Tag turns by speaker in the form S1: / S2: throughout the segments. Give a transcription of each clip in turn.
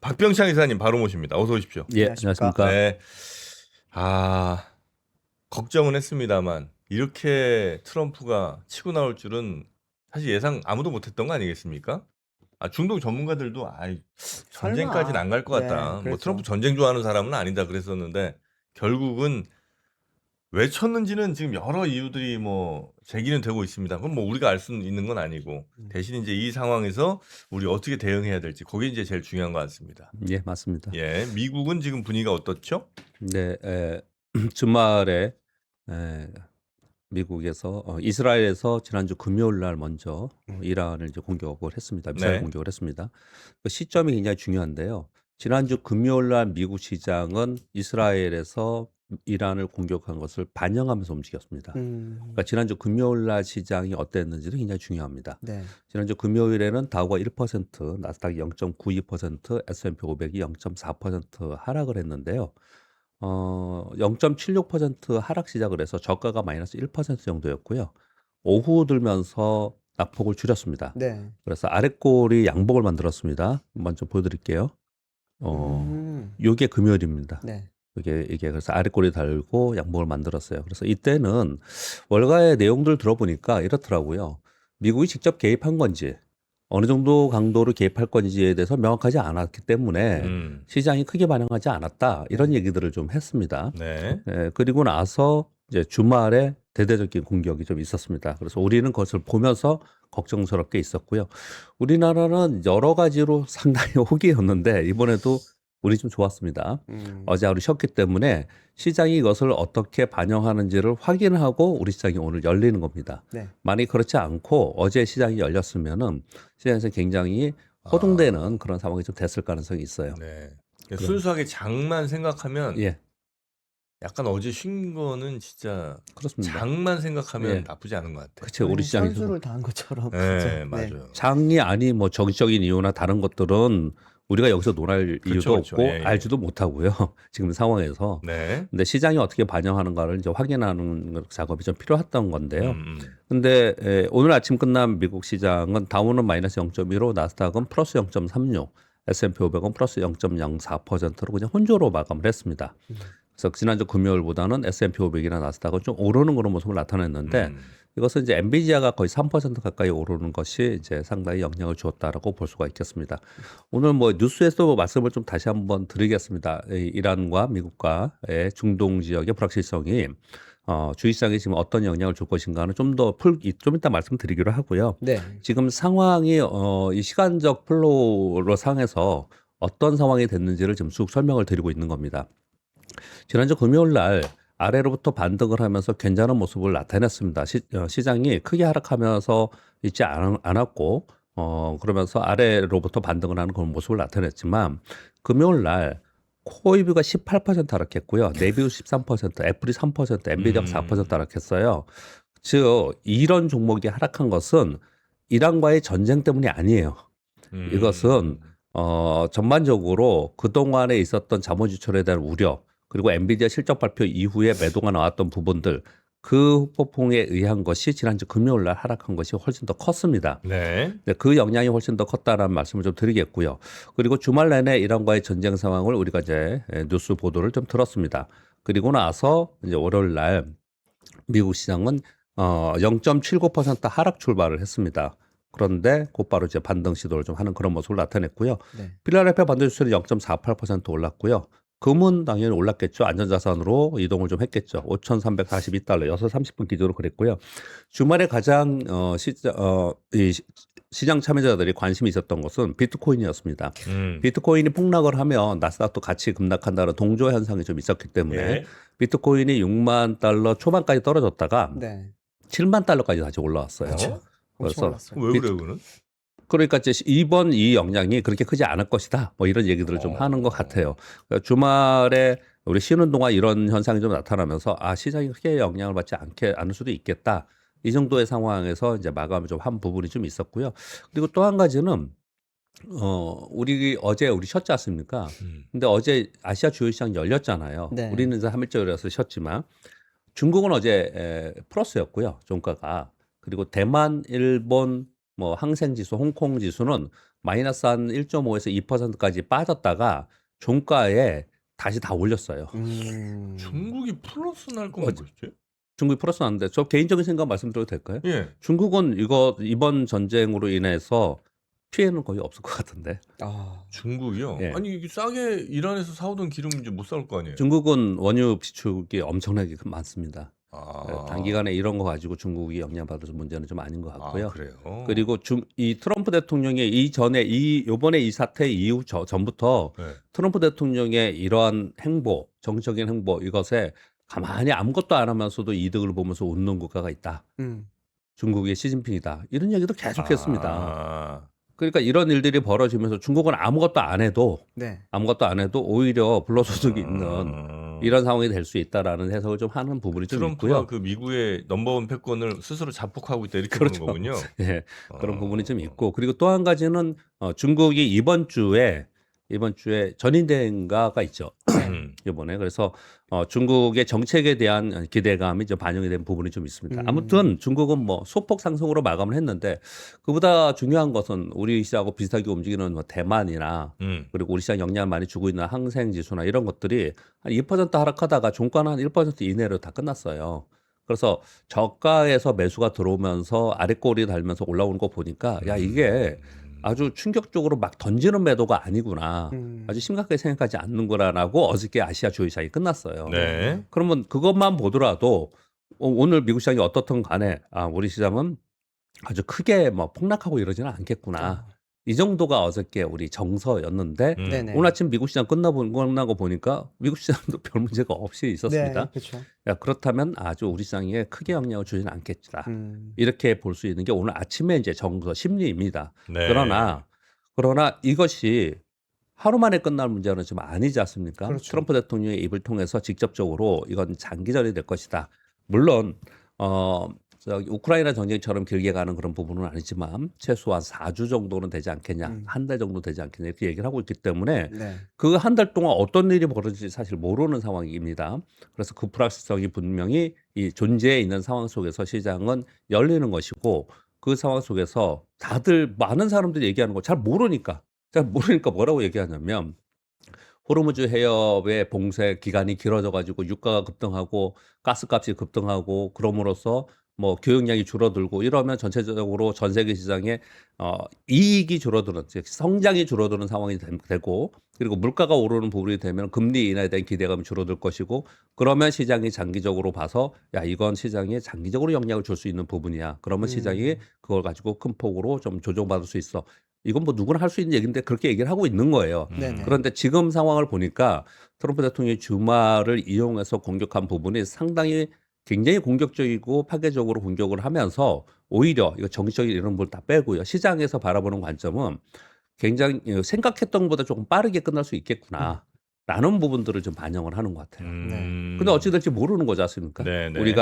S1: 박병창 이사님 바로 모십니다. 어서 오십시오.
S2: 예,
S3: 안녕하십니까.
S2: 안녕하십니까.
S1: 네. 걱정은 했습니다만 이렇게 트럼프가 치고 나올 줄은 사실 예상 아무도 못했던 거 아니겠습니까? 중동 전문가들도 전쟁까지는 안 갈 것 같다. 뭐
S3: 그랬죠.
S1: 트럼프 전쟁 좋아하는 사람은 아니다 그랬었는데 결국은 왜 쳤는지는 지금 여러 이유들이 뭐 제기는 되고 있습니다. 그건 뭐 우리가 알 수 있는 건 아니고 대신 이제 이 상황에서 우리 어떻게 대응해야 될지 그게 이제 제일 중요한 것 같습니다.
S2: 예, 맞습니다.
S1: 예, 미국은 지금 분위기가 어떻죠?
S2: 네, 주말에 미국에서 이스라엘에서 지난주 금요일 날 먼저 이란을 이제 공격을 했습니다. 미사일
S1: 네.
S2: 공격을 했습니다. 그 시점이 굉장히 중요한데요. 지난주 금요일 날 미국 시장은 이스라엘에서 이란을 공격한 것을 반영하면서 움직였습니다. 그러니까 지난주 금요일 날 시장이 어땠는지도 굉장히 중요합니다.
S3: 네.
S2: 지난주 금요일에는 다우가 1%, 나스닥이 0.92%, S&P 500이 0.4% 하락을 했는데요. 0.76% 하락 시작을 해서 저가가 마이너스 1% 정도였고요. 오후 들면서 낙폭을 줄였습니다.
S3: 네.
S2: 그래서 아랫골이 양봉을 만들었습니다. 먼저 보여드릴게요. 요게 금요일입니다.
S3: 네.
S2: 이게 그래서 아랫골이 달고 양봉을 만들었어요. 그래서 이때는 월가의 내용들 들어보니까 이렇더라고요. 미국이 직접 개입한 건지 어느 정도 강도로 개입할 건지에 대해서 명확하지 않았기 때문에 시장이 크게 반영하지 않았다 이런 얘기들을 좀 했습니다.
S1: 네.
S2: 그리고 나서 이제 주말에 대대적인 공격이 좀 있었습니다. 그래서 우리는 그것을 보면서 걱정스럽게 있었고요. 우리나라는 여러 가지로 상당히 호기였는데 이번에도 우리 좀 좋았습니다. 어제 하루 쉬었기 때문에 시장이 이것을 어떻게 반영하는지를 확인하고 우리 시장이 오늘 열리는 겁니다.
S3: 네.
S2: 만약에 그렇지 않고 어제 시장이 열렸으면은 시장에서 굉장히 호동되는 그런 상황이 좀 됐을 가능성이 있어요.
S1: 네. 순수하게 장만 생각하면
S2: 예,
S1: 약간 어제 쉰 거는 진짜
S2: 그렇습니다.
S1: 장만 생각하면
S2: 예.
S1: 나쁘지 않은 것 같아요.
S2: 그렇죠. 우리 시장이
S3: 선수를 당한 것처럼.
S1: 네,
S3: 그죠?
S1: 맞아요.
S2: 장이 아니 뭐 정치적인 이유나 다른 것들은 우리가 여기서 논할
S1: 그렇죠,
S2: 이유도
S1: 그렇죠.
S2: 없고
S1: 예, 예.
S2: 알지도 못하고요. 지금 상황에서.
S1: 네.
S2: 근데 시장이 어떻게 반영하는가를 이제 확인하는 작업이 좀 필요했던 건데요.
S1: 음.
S2: 근데 오늘 아침 끝난 미국 시장은 다우는 마이너스 0.15, 나스닥은 플러스 0.36, S&P 500은 플러스 0.04%로 그냥 혼조로 마감을 했습니다. 그래서 지난주 금요일보다는 S&P 500이나 나스닥은 좀 오르는 그런 모습을 나타냈는데 이것은 이제 엔비디아가 거의 3% 가까이 오르는 것이 이제 상당히 영향을 주었다라고 볼 수가 있겠습니다. 오늘 뭐 뉴스에서 말씀을 좀 다시 한번 드리겠습니다. 이란과 미국과의 중동 지역의 불확실성이 주식시장에 지금 어떤 영향을 줄 것인가는 좀 이따 말씀드리기로 하고요.
S3: 네.
S2: 지금 상황이 이 시간적 플로우로 상해서 어떤 상황이 됐는지를 지금 쭉 설명을 드리고 있는 겁니다. 지난주 금요일 날 아래로부터 반등을 하면서 괜찮은 모습을 나타냈습니다. 시장이 크게 하락하면서 있지 않았고 그러면서 아래로부터 반등을 하는 그런 모습을 나타냈지만 금요일 날 코이비가 18% 하락했고요. 네비우 13%, 애플이 3%, 엔비디아가 4% 하락했어요. 즉 이런 종목이 하락한 것은 이란과의 전쟁 때문이 아니에요. 이것은 전반적으로 그동안에 있었던 자본지출에 대한 우려 그리고 엔비디아 실적 발표 이후에 매도가 나왔던 부분들 그 후폭풍에 의한 것이 지난주 금요일 날 하락한 것이 훨씬 더 컸습니다.
S1: 네.
S2: 그 영향이 훨씬 더 컸다라는 말씀을 좀 드리겠고요. 그리고 주말 내내 이란과의 전쟁 상황을 우리가 이제 뉴스 보도를 좀 들었습니다. 그리고 나서 이제 월요일 날 미국 시장은 0.79% 하락 출발을 했습니다. 그런데 곧바로 이제 반등 시도를 좀 하는 그런 모습을 나타냈고요.
S3: 네.
S2: 필라델피아 반도체 수출이 0.48% 올랐고요. 금은 당연히 올랐겠죠. 안전자산으로 이동을 좀 했겠죠. 5,342달러 6시 30분 기준으로 그랬고요. 주말에 가장 시장 참여자들이 관심이 있었던 것은 비트코인이었습니다. 비트코인이 폭락을 하면 나스닥도 같이 급락한다는 동조 현상이 좀 있었기 때문에
S1: 예.
S2: 비트코인이 6만 달러 초반까지 떨어졌다가
S3: 네.
S2: 7만 달러까지 다시 올라왔어요.
S3: 엄청
S2: 그래서
S3: 올랐어요.
S1: 왜 그래요, 그는?
S2: 그러니까 이제 이번 이 영향이 그렇게 크지 않을 것이다. 뭐 이런 얘기들을 좀 하는 것 같아요. 그러니까 주말에 우리 쉬는 동안 이런 현상이 좀 나타나면서 시장이 크게 영향을 받지 않을 수도 있겠다. 이 정도의 상황에서 이제 마감을 좀 한 부분이 좀 있었고요. 그리고 또 한 가지는 어제 우리 쉬었지 않습니까? 근데 어제 아시아 주요 시장 열렸잖아요.
S3: 네.
S2: 우리는 이제 3일절이라서 쉬었지만 중국은 어제 플러스였고요. 종가가. 그리고 대만, 일본, 뭐 항생지수, 홍콩지수는 마이너스 한 1.5에서 2%까지 빠졌다가 종가에 다시 다 올렸어요.
S1: 중국이 플러스 날 건
S2: 어제-
S1: 뭐였지?
S2: 중국이 플러스 났는데 저 개인적인 생각 말씀드려도 될까요?
S1: 예.
S2: 중국은 이번 전쟁으로 인해서 피해는 거의 없을 것 같은데.
S1: 중국이요?
S2: 예.
S1: 아니 이게 싸게 이란에서 사오던 기름 이제 못 사올 거 아니에요?
S2: 중국은 원유 비축이 엄청나게 많습니다.
S1: 아.
S2: 단기간에 이런 거 가지고 중국이 영향받을 문제는 좀 아닌 것 같고요.
S1: 아, 그래요?
S2: 그리고 이 트럼프 대통령의 요번에 이 사태 이후 전부터
S1: 네.
S2: 트럼프 대통령의 이러한 행보, 정치적인 행보 이것에 가만히 아무것도 안 하면서도 이득을 보면서 웃는 국가가 있다. 중국의 시진핑이다. 이런 얘기도 계속했습니다.
S1: 아.
S2: 그러니까 이런 일들이 벌어지면서 중국은 아무것도 안 해도 오히려 불로소득이 있는 이런 상황이 될 수 있다라는 해석을 좀 하는 부분이 좀
S1: 트럼프가
S2: 있고요.
S1: 그 미국의 넘버원 패권을 스스로 자폭하고 있다 이렇게
S2: 그렇죠.
S1: 보는 거군요.
S2: 예, 그런 부분이 좀 있고 그리고 또 한 가지는 중국이 이번 주에 전인대회인가가 있죠. 이번에 그래서 중국의 정책에 대한 기대감이 좀 반영이 된 부분이 좀 있습니다. 아무튼 중국은 뭐 소폭 상승으로 마감을 했는데 그보다 중요한 것은 우리 시장하고 비슷하게 움직이는 뭐 대만이나 그리고 우리 시장 영향을 많이 주고 있는 항생지수나 이런 것들이 한 2% 하락하다가 종가는 한 1% 이내로 다 끝났어요. 그래서 저가에서 매수가 들어오면서 아랫꼬리 달면서 올라오는 거 보니까 야 이게 아주 충격적으로 막 던지는 매도가 아니구나. 아주 심각하게 생각하지 않는구나라고 어저께 아시아 주요 시장이 끝났어요.
S1: 네.
S2: 그러면 그것만 보더라도 오늘 미국 시장이 어떻든 간에 우리 시장은 아주 크게 뭐 폭락하고 이러지는 않겠구나. 이 정도가 어저께 우리 정서였는데 오늘 아침 미국 시장 끝나고 보니까 미국 시장도 별 문제가 없이 있었습니다.
S3: 그렇죠.
S2: 야, 그렇다면 아주 우리 시장에 크게 영향을 주지는 않겠다. 이렇게 볼 수 있는 게 오늘 아침에 이제 정서 심리입니다.
S1: 네.
S2: 그러나 이것이 하루 만에 끝날 문제는 좀 아니지 않습니까?
S3: 그렇죠.
S2: 트럼프 대통령의 입을 통해서 직접적으로 이건 장기전이 될 것이다. 물론 우크라이나 전쟁처럼 길게 가는 그런 부분은 아니지만 최소한 4주 정도는 되지 않겠냐, 한 달 정도 되지 않겠냐 이렇게 얘기를 하고 있기 때문에 그 한 달 동안 어떤 일이 벌어질지 사실 모르는 상황입니다. 그래서 그 불확실성이 분명히 이 존재해 있는 상황 속에서 시장은 열리는 것이고 그 상황 속에서 많은 사람들이 얘기하는 거 잘 모르니까 뭐라고 얘기하냐면 호르무즈 해협의 봉쇄 기간이 길어져 가지고 유가가 급등하고 가스값이 급등하고 그럼으로써 뭐 교역량이 줄어들고 이러면 전체적으로 전 세계 시장에 이익이 줄어드는 즉 성장이 줄어드는 상황이 되고 그리고 물가가 오르는 부분이 되면 금리 인하에 대한 기대감이 줄어들 것이고 그러면 시장이 장기적으로 봐서 야 이건 시장에 장기적으로 영향을 줄 수 있는 부분이야. 그러면 시장이 그걸 가지고 큰 폭으로 좀 조정받을 수 있어. 이건 뭐 누구나 할 수 있는 얘기인데 그렇게 얘기를 하고 있는 거예요. 그런데 지금 상황을 보니까 트럼프 대통령이 주말을 이용해서 공격한 부분이 상당히 굉장히 공격적이고 파괴적으로 공격을 하면서 오히려 이거 정치적인 이런 부분 다 빼고요. 시장에서 바라보는 관점은 굉장히 생각했던 것보다 조금 빠르게 끝날 수 있겠구나. 라는 부분들을 좀 반영을 하는 것 같아요. 근데 어찌 될지 모르는 거지 않습니까?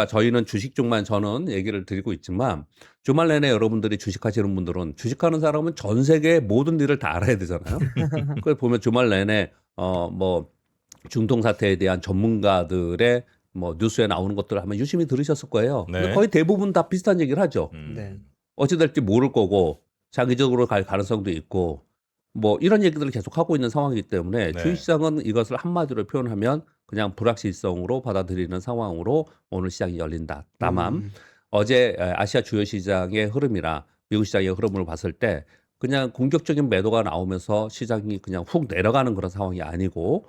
S2: 저희는 주식 쪽만 저는 얘기를 드리고 있지만 주말 내내 여러분들이 주식하시는 분들은 주식하는 사람은 전 세계의 모든 일을 다 알아야 되잖아요. 그걸 보면 주말 내내 뭐 중동 사태에 대한 전문가들의 뭐 뉴스에 나오는 것들을 아마 유심히 들으셨을 거예요. 근데 거의 대부분 다 비슷한 얘기를 하죠. 어찌 될지 모를 거고 장기적으로 갈 가능성도 있고 뭐 이런 얘기들을 계속 하고 있는 상황이기 때문에 주식시장은 이것을 한마디로 표현하면 그냥 불확실성으로 받아들이는 상황으로 오늘 시장이 열린다. 다만 어제 아시아 주요 시장의 흐름이나 미국 시장의 흐름을 봤을 때 그냥 공격적인 매도가 나오면서 시장이 그냥 훅 내려가는 그런 상황이 아니고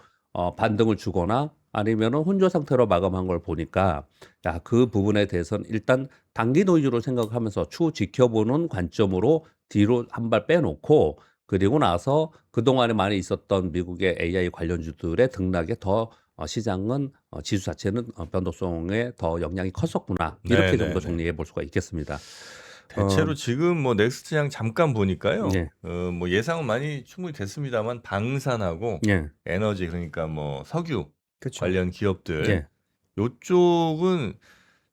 S2: 반등을 주거나 아니면은 혼조 상태로 마감한 걸 보니까 야, 그 부분에 대해서는 일단 단기 노이즈로 생각하면서 추후 지켜보는 관점으로 뒤로 한 발 빼놓고 그리고 나서 그동안에 많이 있었던 미국의 AI 관련주들의 등락에 더 시장은 지수 자체는 변동성에 더 영향이 컸었구나. 이렇게 정도 정리해 볼 수가 있겠습니다.
S1: 대체로 지금 뭐 넥스트장 잠깐 보니까요.
S2: 예.
S1: 뭐 예상은 많이 충분히 됐습니다만 방산하고
S2: 예.
S1: 에너지 그러니까 뭐 석유
S3: 그렇죠.
S1: 관련 기업들
S2: 예.
S1: 요쪽은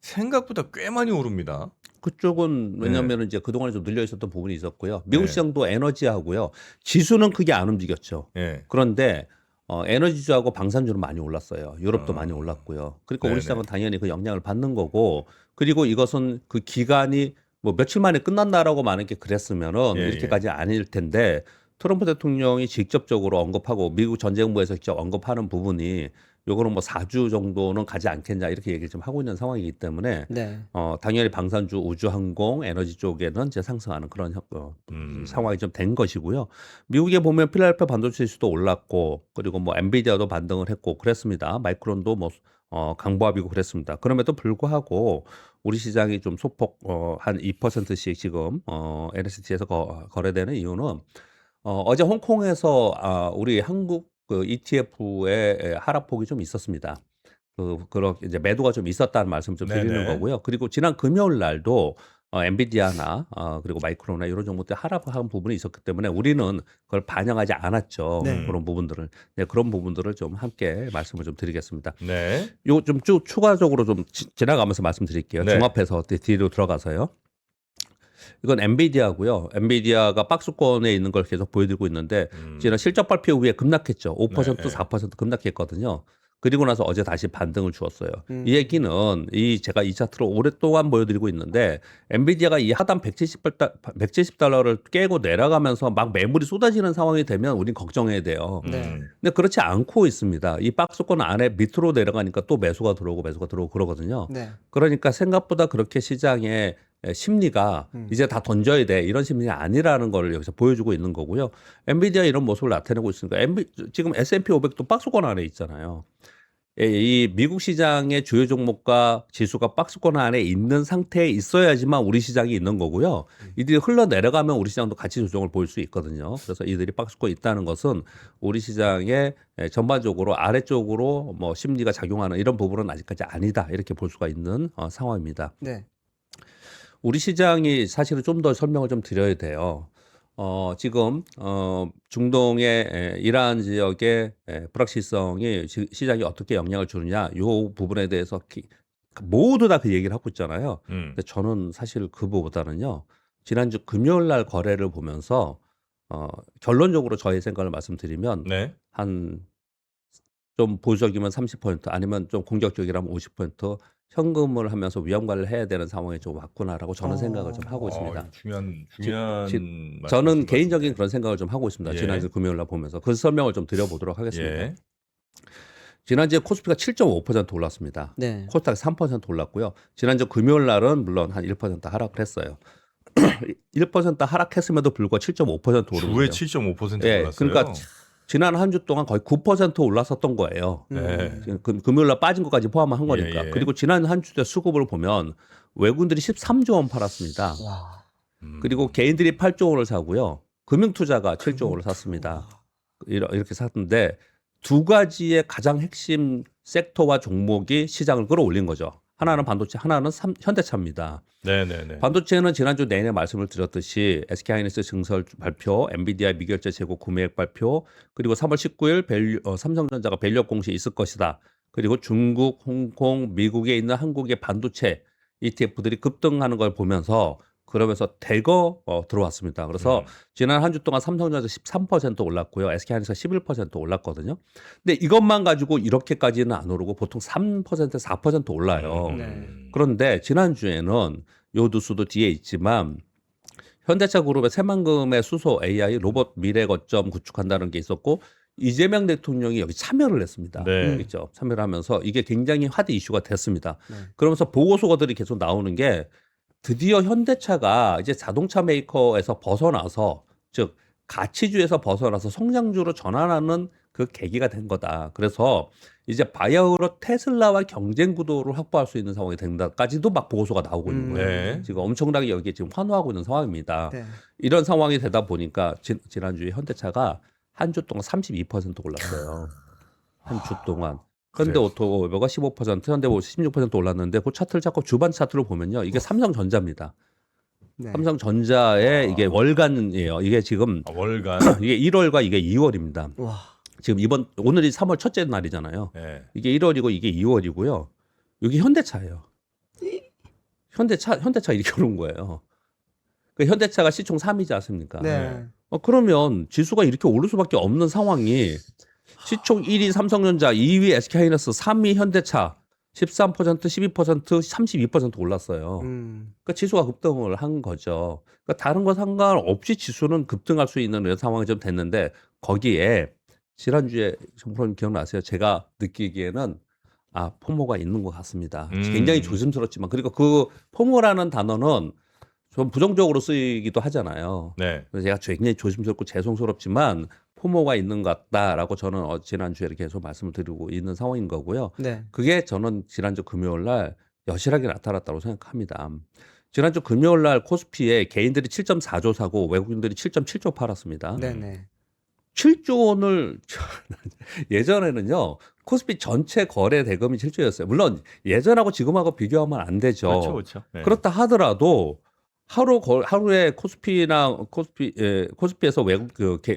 S1: 생각보다 꽤 많이 오릅니다.
S2: 그쪽은 왜냐하면 이제 그동안에 좀 늘려 있었던 부분이 있었고요. 미국 시장도 에너지하고요. 지수는 크게 안 움직였죠.
S1: 예.
S2: 그런데 에너지주하고 방산주는 많이 올랐어요. 유럽도 많이 올랐고요. 그러니까
S1: 네네.
S2: 우리 시장은 당연히 그 영향을 받는 거고 그리고 이것은 그 기간이 뭐 며칠 만에 끝난다라고 많은 게 그랬으면은
S1: 예,
S2: 이렇게까지 아닐 텐데 트럼프 대통령이 직접적으로 언급하고 미국 전 정부에서 직접 언급하는 부분이 요거는 뭐 4주 정도는 가지 않겠냐 이렇게 얘기를 좀 하고 있는 상황이기 때문에
S3: 네.
S2: 당연히 방산주, 우주항공, 에너지 쪽에는 이제 상승하는 그런 상황이 좀 된 것이고요. 미국에 보면 필라델피아 반도체 지수도 올랐고 그리고 뭐 엔비디아도 반등을 했고 그랬습니다. 마이크론도 뭐 강보합이고 그랬습니다. 그럼에도 불구하고 우리 시장이 좀 소폭 한 2%씩 지금 NST에서 거래되는 이유는 어제 홍콩에서 우리 한국 그 ETF의 하락폭이 좀 있었습니다. 그렇게 이제 매도가 좀 있었다는 말씀 좀 드리는
S1: 네네.
S2: 거고요. 그리고 지난 금요일 날도 엔비디아나 그리고 마이크로나 이런 종목들 하락한 부분이 있었기 때문에 우리는 그걸 반영하지 않았죠.
S3: 네.
S2: 그런 부분들을 그런 부분들을 좀 함께 말씀을 좀 드리겠습니다.
S1: 네.
S2: 요 좀 추가적으로 좀 지나가면서 말씀드릴게요.
S1: 네.
S2: 종합해서 뒤로 들어가서요. 이건 엔비디아고요. 엔비디아가 박스권에 있는 걸 계속 보여드리고 있는데 지난 실적 발표 후에 급락했죠. 5%
S1: 네.
S2: 4% 급락했거든요. 그리고 나서 어제 다시 반등을 주었어요. 이 얘기는 제가 이 차트로 오랫동안 보여드리고 있는데 엔비디아가 이 하단 170달러를 깨고 내려가면서 막 매물이 쏟아지는 상황이 되면 우린 걱정해야 돼요.
S3: 네.
S2: 근데 그렇지 않고 있습니다. 이 박스권 안에 밑으로 내려가니까 또 매수가 들어오고 그러거든요.
S3: 네.
S2: 그러니까 생각보다 그렇게 시장의 심리가 이제 다 던져야 돼 이런 심리가 아니라는 걸 여기서 보여주고 있는 거고요. 엔비디아 이런 모습을 나타내고 있으니까 지금 S&P 500도 박스권 안에 있잖아요. 이 미국 시장의 주요 종목과 지수가 박스권 안에 있는 상태에 있어야지만 우리 시장이 있는 거고요. 이들이 흘러내려가면 우리 시장도 같이 조정을 보일 수 있거든요. 그래서 이들이 박스권에 있다는 것은 우리 시장의 전반적으로 아래쪽으로 뭐 심리가 작용하는 이런 부분은 아직까지 아니다 이렇게 볼 수가 있는 상황입니다.
S3: 네.
S2: 우리 시장이 사실은 좀 더 설명을 좀 드려야 돼요. 지금 중동의 이란 지역의 불확실성이 시장에 어떻게 영향을 주느냐 이 부분에 대해서 모두 다 그 얘기를 하고 있잖아요. 근데 저는 사실 그거보다는요. 지난주 금요일 날 거래를 보면서 결론적으로 저의 생각을 말씀드리면
S1: 네.
S2: 한 좀 보수적이면 30% 아니면 좀 공격적이라면 50% 현금을 하면서 위험 관리를 해야 되는 상황이 좀 왔구나라고 저는 생각을 좀 하고 있습니다.
S1: 중요한
S2: 저는
S1: 말씀이신 것
S2: 개인적인
S1: 같은데.
S2: 그런 생각을 좀 하고 있습니다.
S1: 예.
S2: 지난주 금요일 날 보면서 그 설명을 좀 드려보도록 하겠습니다.
S1: 예.
S2: 지난주에 코스피가 7.5% 올랐습니다.
S3: 네.
S2: 코스닥이 3% 올랐고요. 지난주 금요일 날은 물론 한 1% 하락을 했어요. 1% 하락했음에도 불구하고 7.5% 오른 거예요.
S1: 주에 7.5%
S2: 예,
S1: 올랐어요.
S2: 그러니까 지난 한 주 동안 거의 9% 올랐었던 거예요.
S1: 네.
S2: 금요일 날 빠진 것까지 포함한 거니까.
S1: 예.
S2: 그리고 지난 한 주 때 수급을 보면 외국인들이 13조 원 팔았습니다.
S3: 와.
S2: 그리고 개인들이 8조 원을 사고요. 금융투자가 7조 원을 샀습니다. 이렇게 샀는데 두 가지의 가장 핵심 섹터와 종목이 시장을 끌어올린 거죠. 하나는 반도체, 하나는 현대차입니다.
S1: 네네네.
S2: 반도체는 지난주 내내 말씀을 드렸듯이 SK하이닉스 증설 발표, 엔비디아 미결제 재고 구매액 발표, 그리고 3월 19일 삼성전자가 밸류업 공시에 있을 것이다. 그리고 중국, 홍콩, 미국에 있는 한국의 반도체 ETF들이 급등하는 걸 보면서 그러면서 대거 들어왔습니다. 그래서 지난 한 주 동안 삼성전자 13% 올랐고요. SK하이닉스가 11% 올랐거든요. 근데 이것만 가지고 이렇게까지는 안 오르고 보통 3%, 4% 올라요.
S3: 네.
S2: 그런데 지난주에는 요 뉴스도 뒤에 있지만 현대차 그룹의 새만금의 수소 AI 로봇 미래 거점 구축한다는 게 있었고 이재명 대통령이 여기 참여를 했습니다.
S1: 네.
S2: 그렇죠? 참여를 하면서 이게 굉장히 화제 이슈가 됐습니다.
S3: 네.
S2: 그러면서 보고서들이 계속 나오는 게 드디어 현대차가 이제 자동차 메이커에서 벗어나서 즉 가치주에서 벗어나서 성장주로 전환하는 그 계기가 된 거다. 그래서 이제 바이아우로 테슬라와 경쟁 구도를 확보할 수 있는 상황이 된다까지도 막 보고서가 나오고 있는 거예요.
S1: 네.
S2: 지금 엄청나게 여기에 지금 환호하고 있는 상황입니다.
S3: 네.
S2: 이런 상황이 되다 보니까 지난주에 현대차가 한 주 동안 32% 올랐어요. 한 주 동안. 현대
S1: 그래요.
S2: 오토모빌가 15%, 현대모 16% 올랐는데 그 차트를 잡고 주반 차트를 보면요. 이게 삼성전자입니다.
S3: 네.
S2: 삼성전자의 이게 월간이에요. 이게 지금
S1: 월간.
S2: 이게 1월과 이게 2월입니다.
S3: 와.
S2: 지금 오늘이 3월 첫째 날이잖아요.
S1: 네.
S2: 이게 1월이고 이게 2월이고요. 여기 현대차예요. 현대차 이렇게 오른 거예요. 그 현대차가 시총 3위지 않습니까?
S3: 네.
S2: 그러면 지수가 이렇게 오를 수밖에 없는 상황이 시총 1위 삼성전자, 2위 SK하이닉스, 3위 현대차 13%, 12%, 32% 올랐어요. 그러니까 지수가 급등을 한 거죠. 그러니까 다른 거 상관없이 지수는 급등할 수 있는 이런 상황이 좀 됐는데 거기에 지난주에 정프로님 기억나세요? 제가 느끼기에는 포모가 있는 것 같습니다. 굉장히 조심스럽지만 그리고 그 포모라는 단어는 좀 부정적으로 쓰이기도 하잖아요.
S1: 네.
S2: 그래서 제가 굉장히 조심스럽고 죄송스럽지만 포모가 있는 것 같다라고 저는 지난주에 계속 말씀을 드리고 있는 상황인 거고요.
S3: 네.
S2: 그게 저는 지난주 금요일 날 여실하게 나타났다고 생각합니다. 지난주 금요일 날 코스피에 개인들이 7.4조 사고 외국인들이 7.7조 팔았습니다.
S3: 네네.
S2: 7조 원을 예전에는요. 코스피 전체 거래 대금이 7조였어요. 물론 예전하고 지금하고 비교하면 안 되죠.
S1: 그렇죠, 그렇죠. 네.
S2: 그렇다 하더라도 하루에 코스피에서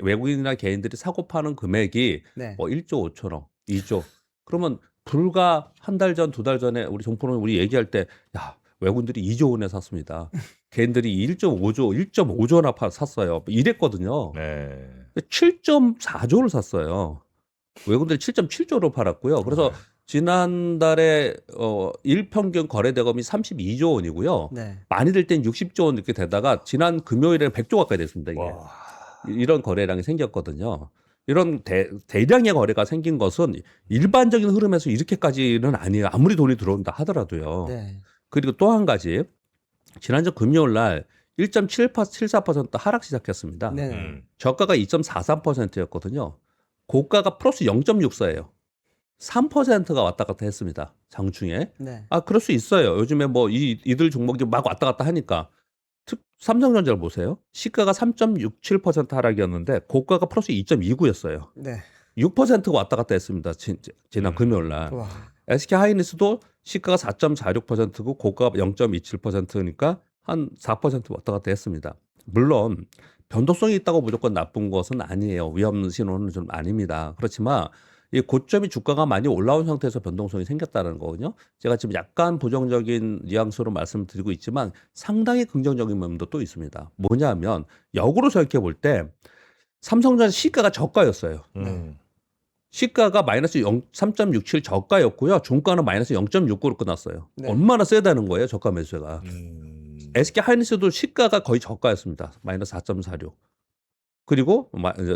S2: 외국인이나 개인들이 사고 파는 금액이
S3: 네.
S2: 뭐 1조 5천억, 2조. 그러면 불과 한 달 전, 두 달 전에 우리 정포는 우리 얘기할 때, 야, 외국인들이 2조 원에 샀습니다. 개인들이 1.5조나 샀어요. 이랬거든요.
S1: 네.
S2: 7.4조를 샀어요. 외국인들이 7.7조로 팔았고요. 그래서 지난달에 일평균 거래 대금이 32조 원이고요.
S3: 네.
S2: 많이 들 땐 60조 원 이렇게 되다가 지난 금요일에 100조 가까이 됐습니다. 이게.
S1: 와.
S2: 이런 거래량이 생겼거든요. 이런 대량의 거래가 생긴 것은 일반적인 흐름에서 이렇게까지는 아니에요. 아무리 돈이 들어온다 하더라도요.
S3: 네.
S2: 그리고 또 한 가지 지난주 금요일 날 1.74% 하락 시작했습니다.
S3: 네.
S2: 저가가 2.43%였거든요. 고가가 플러스 0.64예요. 3%가 왔다 갔다 했습니다. 장중에.
S3: 네.
S2: 그럴 수 있어요. 요즘에 뭐 이들 종목이 막 왔다 갔다 하니까. 삼성전자를 보세요. 시가가 3.67% 하락이었는데 고가가 플러스 2.29였어요.
S3: 네.
S2: 6%가 왔다 갔다 했습니다. 지난 금요일 날.
S3: 와.
S2: SK 하이닉스도 시가가 4.46%고 고가가 0.27%니까 한 4% 왔다 갔다 했습니다. 물론 변동성이 있다고 무조건 나쁜 것은 아니에요. 위험 신호는 좀 아닙니다. 그렇지만 이 고점이 주가가 많이 올라온 상태에서 변동성이 생겼다는 거거든요. 제가 지금 약간 부정적인 뉘앙스로 말씀을 드리고 있지만 상당히 긍정적인 면도 또 있습니다. 뭐냐면 역으로 생각해 볼 때 삼성전자 시가가 저가였어요. 시가가 마이너스 3.67 저가였고요. 종가는 마이너스 0.69로 끝났어요.
S3: 네.
S2: 얼마나 세다는 거예요, 저가 매수가. SK 하이닉스도 시가가 거의 저가였습니다. 마이너스 4.46. 그리고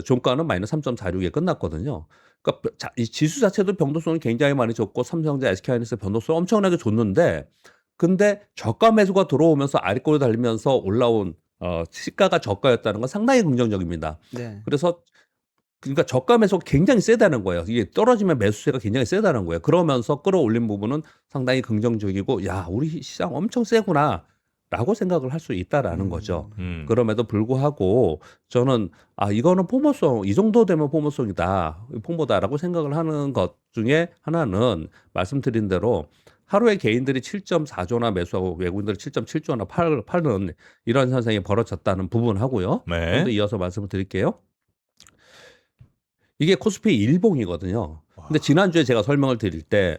S2: 종가는 마이너스 3.46에 끝났거든요. 그러니까 이 지수 자체도 변동성이 굉장히 많이 줬고 삼성전자, SK 하이닉스 변동성 엄청나게 줬는데 근데 저가 매수가 들어오면서 아래꼬리 달리면서 올라온 시가가 저가였다는 건 상당히 긍정적입니다.
S3: 네.
S2: 그러니까 저가 매수가 굉장히 세다는 거예요. 이게 떨어지면 매수세가 굉장히 세다는 거예요. 그러면서 끌어올린 부분은 상당히 긍정적이고 야 우리 시장 엄청 세구나 라고 생각을 할 수 있다라는 거죠. 그럼에도 불구하고 저는 이거는 포모성 이 정도 되면 포모다라고 생각을 하는 것 중에 하나는 말씀드린 대로 하루에 개인들이 7.4조나 매수하고 외국인들이 7.7조나 팔는 이런 현상이 벌어졌다는 부분하고요.
S1: 네.
S2: 좀 더 이어서 말씀을 드릴게요. 이게 코스피 일봉이거든요. 근데 지난주에 제가 설명을 드릴 때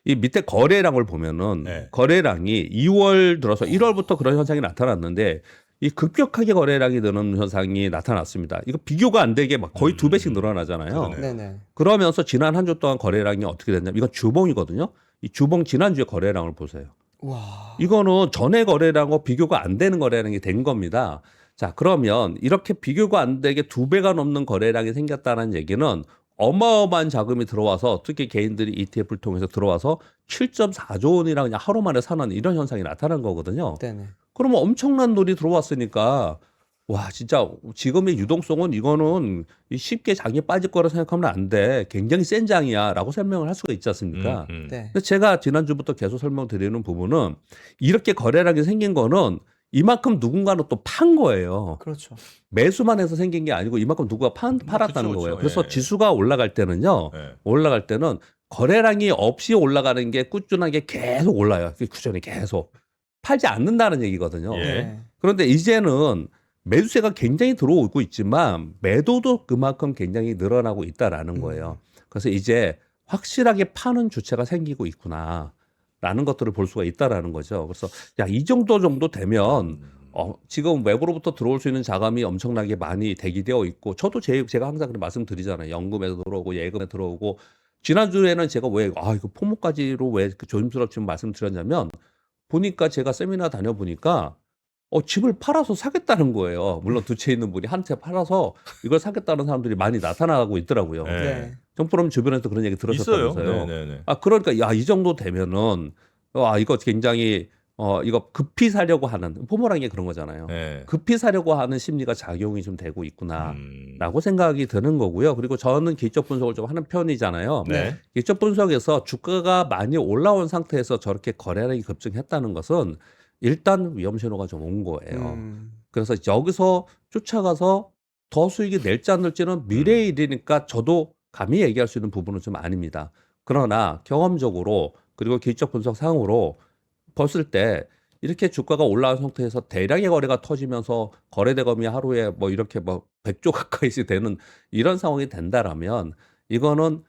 S2: 이 밑에 거래량을 보면은
S1: 네.
S2: 거래량이 2월 들어서 1월부터 그런 현상이 나타났는데 이 급격하게 거래량이 느는 현상이 나타났습니다. 이거 비교가 안 되게 막 거의 2배씩 늘어나잖아요.
S1: 그러네요.
S3: 네네.
S2: 그러면서 지난 한 주 동안 거래량이 어떻게 됐냐면 이건 주봉이거든요. 이 주봉 지난주에 거래량을 보세요.
S3: 와.
S2: 이거는 전에 거래량하고 비교가 안 되는 거래량이 된 겁니다. 자, 그러면 이렇게 비교가 안 되게 2배가 넘는 거래량이 생겼다는 얘기는 어마어마한 자금이 들어와서 특히 개인들이 ETF를 통해서 들어와서 7.4조 원이랑 그냥 하루 만에 사는 이런 현상이 나타난 거거든요.
S3: 네네.
S2: 그러면 엄청난 돈이 들어왔으니까 와 진짜 지금의 유동성은 이거는 쉽게 장에 빠질 거라 생각하면 안 돼. 굉장히 센 장이야라고 설명을 할 수가 있지 않습니까?
S3: 네.
S2: 근데 제가 지난주부터 계속 설명드리는 부분은 이렇게 거래량이 생긴 거는 이만큼 누군가는 또 판 거예요.
S3: 그렇죠.
S2: 매수만 해서 생긴 게 아니고 이만큼 누가 팔았다는
S1: 그쵸,
S2: 거예요.
S1: 그쵸.
S2: 그래서
S1: 예.
S2: 지수가 올라갈 때는요.
S1: 네.
S2: 올라갈 때는 거래량이 없이 올라가는 게 꾸준하게 계속 올라요. 꾸준히 계속. 팔지 않는다는 얘기거든요.
S1: 예.
S3: 네.
S2: 그런데 이제는 매수세가 굉장히 들어오고 있지만 매도도 그만큼 굉장히 늘어나고 있다라는 거예요. 그래서 이제 확실하게 파는 주체가 생기고 있구나. 라는 것들을 볼 수가 있다라는 거죠. 그래서 이 정도 되면 지금 외부로부터 들어올 수 있는 자금이 엄청나게 많이 대기되어 있고 저도 제가 항상 그런 말씀드리잖아요. 연금에서 들어오고 예금에 들어오고 지난주에는 제가 왜 이거 포모까지로 왜 조심스럽게 말씀드렸냐면 보니까 제가 세미나 다녀보니까 집을 팔아서 사겠다는 거예요. 물론 두 채 있는 분이 한 채 팔아서 이걸 사겠다는 사람들이 많이 나타나고 있더라고요.
S1: 네.
S3: 네.
S2: 정프로님 주변에서 그런 얘기
S1: 있어요.
S2: 들으셨다면서요.
S1: 네네네.
S2: 그러니까 이 정도 되면은 이거 굉장히 이거 급히 사려고 하는 포모라는 게 그런 거잖아요.
S1: 네.
S2: 급히 사려고 하는 심리가 작용이 좀 되고 있구나라고
S1: 음.
S2: 생각이 드는 거고요. 그리고 저는 기법 분석을 좀 하는 편이잖아요.
S1: 네.
S2: 기법 분석에서 주가가 많이 올라온 상태에서 저렇게 거래량이 급증했다는 것은 일단 위험 신호가 좀 온 거예요. 그래서 여기서 쫓아가서 더 수익이 낼지 안 낼지는 미래의 일이니까 저도 감히 얘기할 수 있는 부분은 좀 아닙니다. 그러나 경험적으로 그리고 기법 분석 상으로 봤을 때 이렇게 주가가 올라온 상태에서 대량의 거래가 터지면서 거래 대금이 하루에 뭐 이렇게 뭐 100조 가까이씩 되는 이런 상황이 된다라면 이거는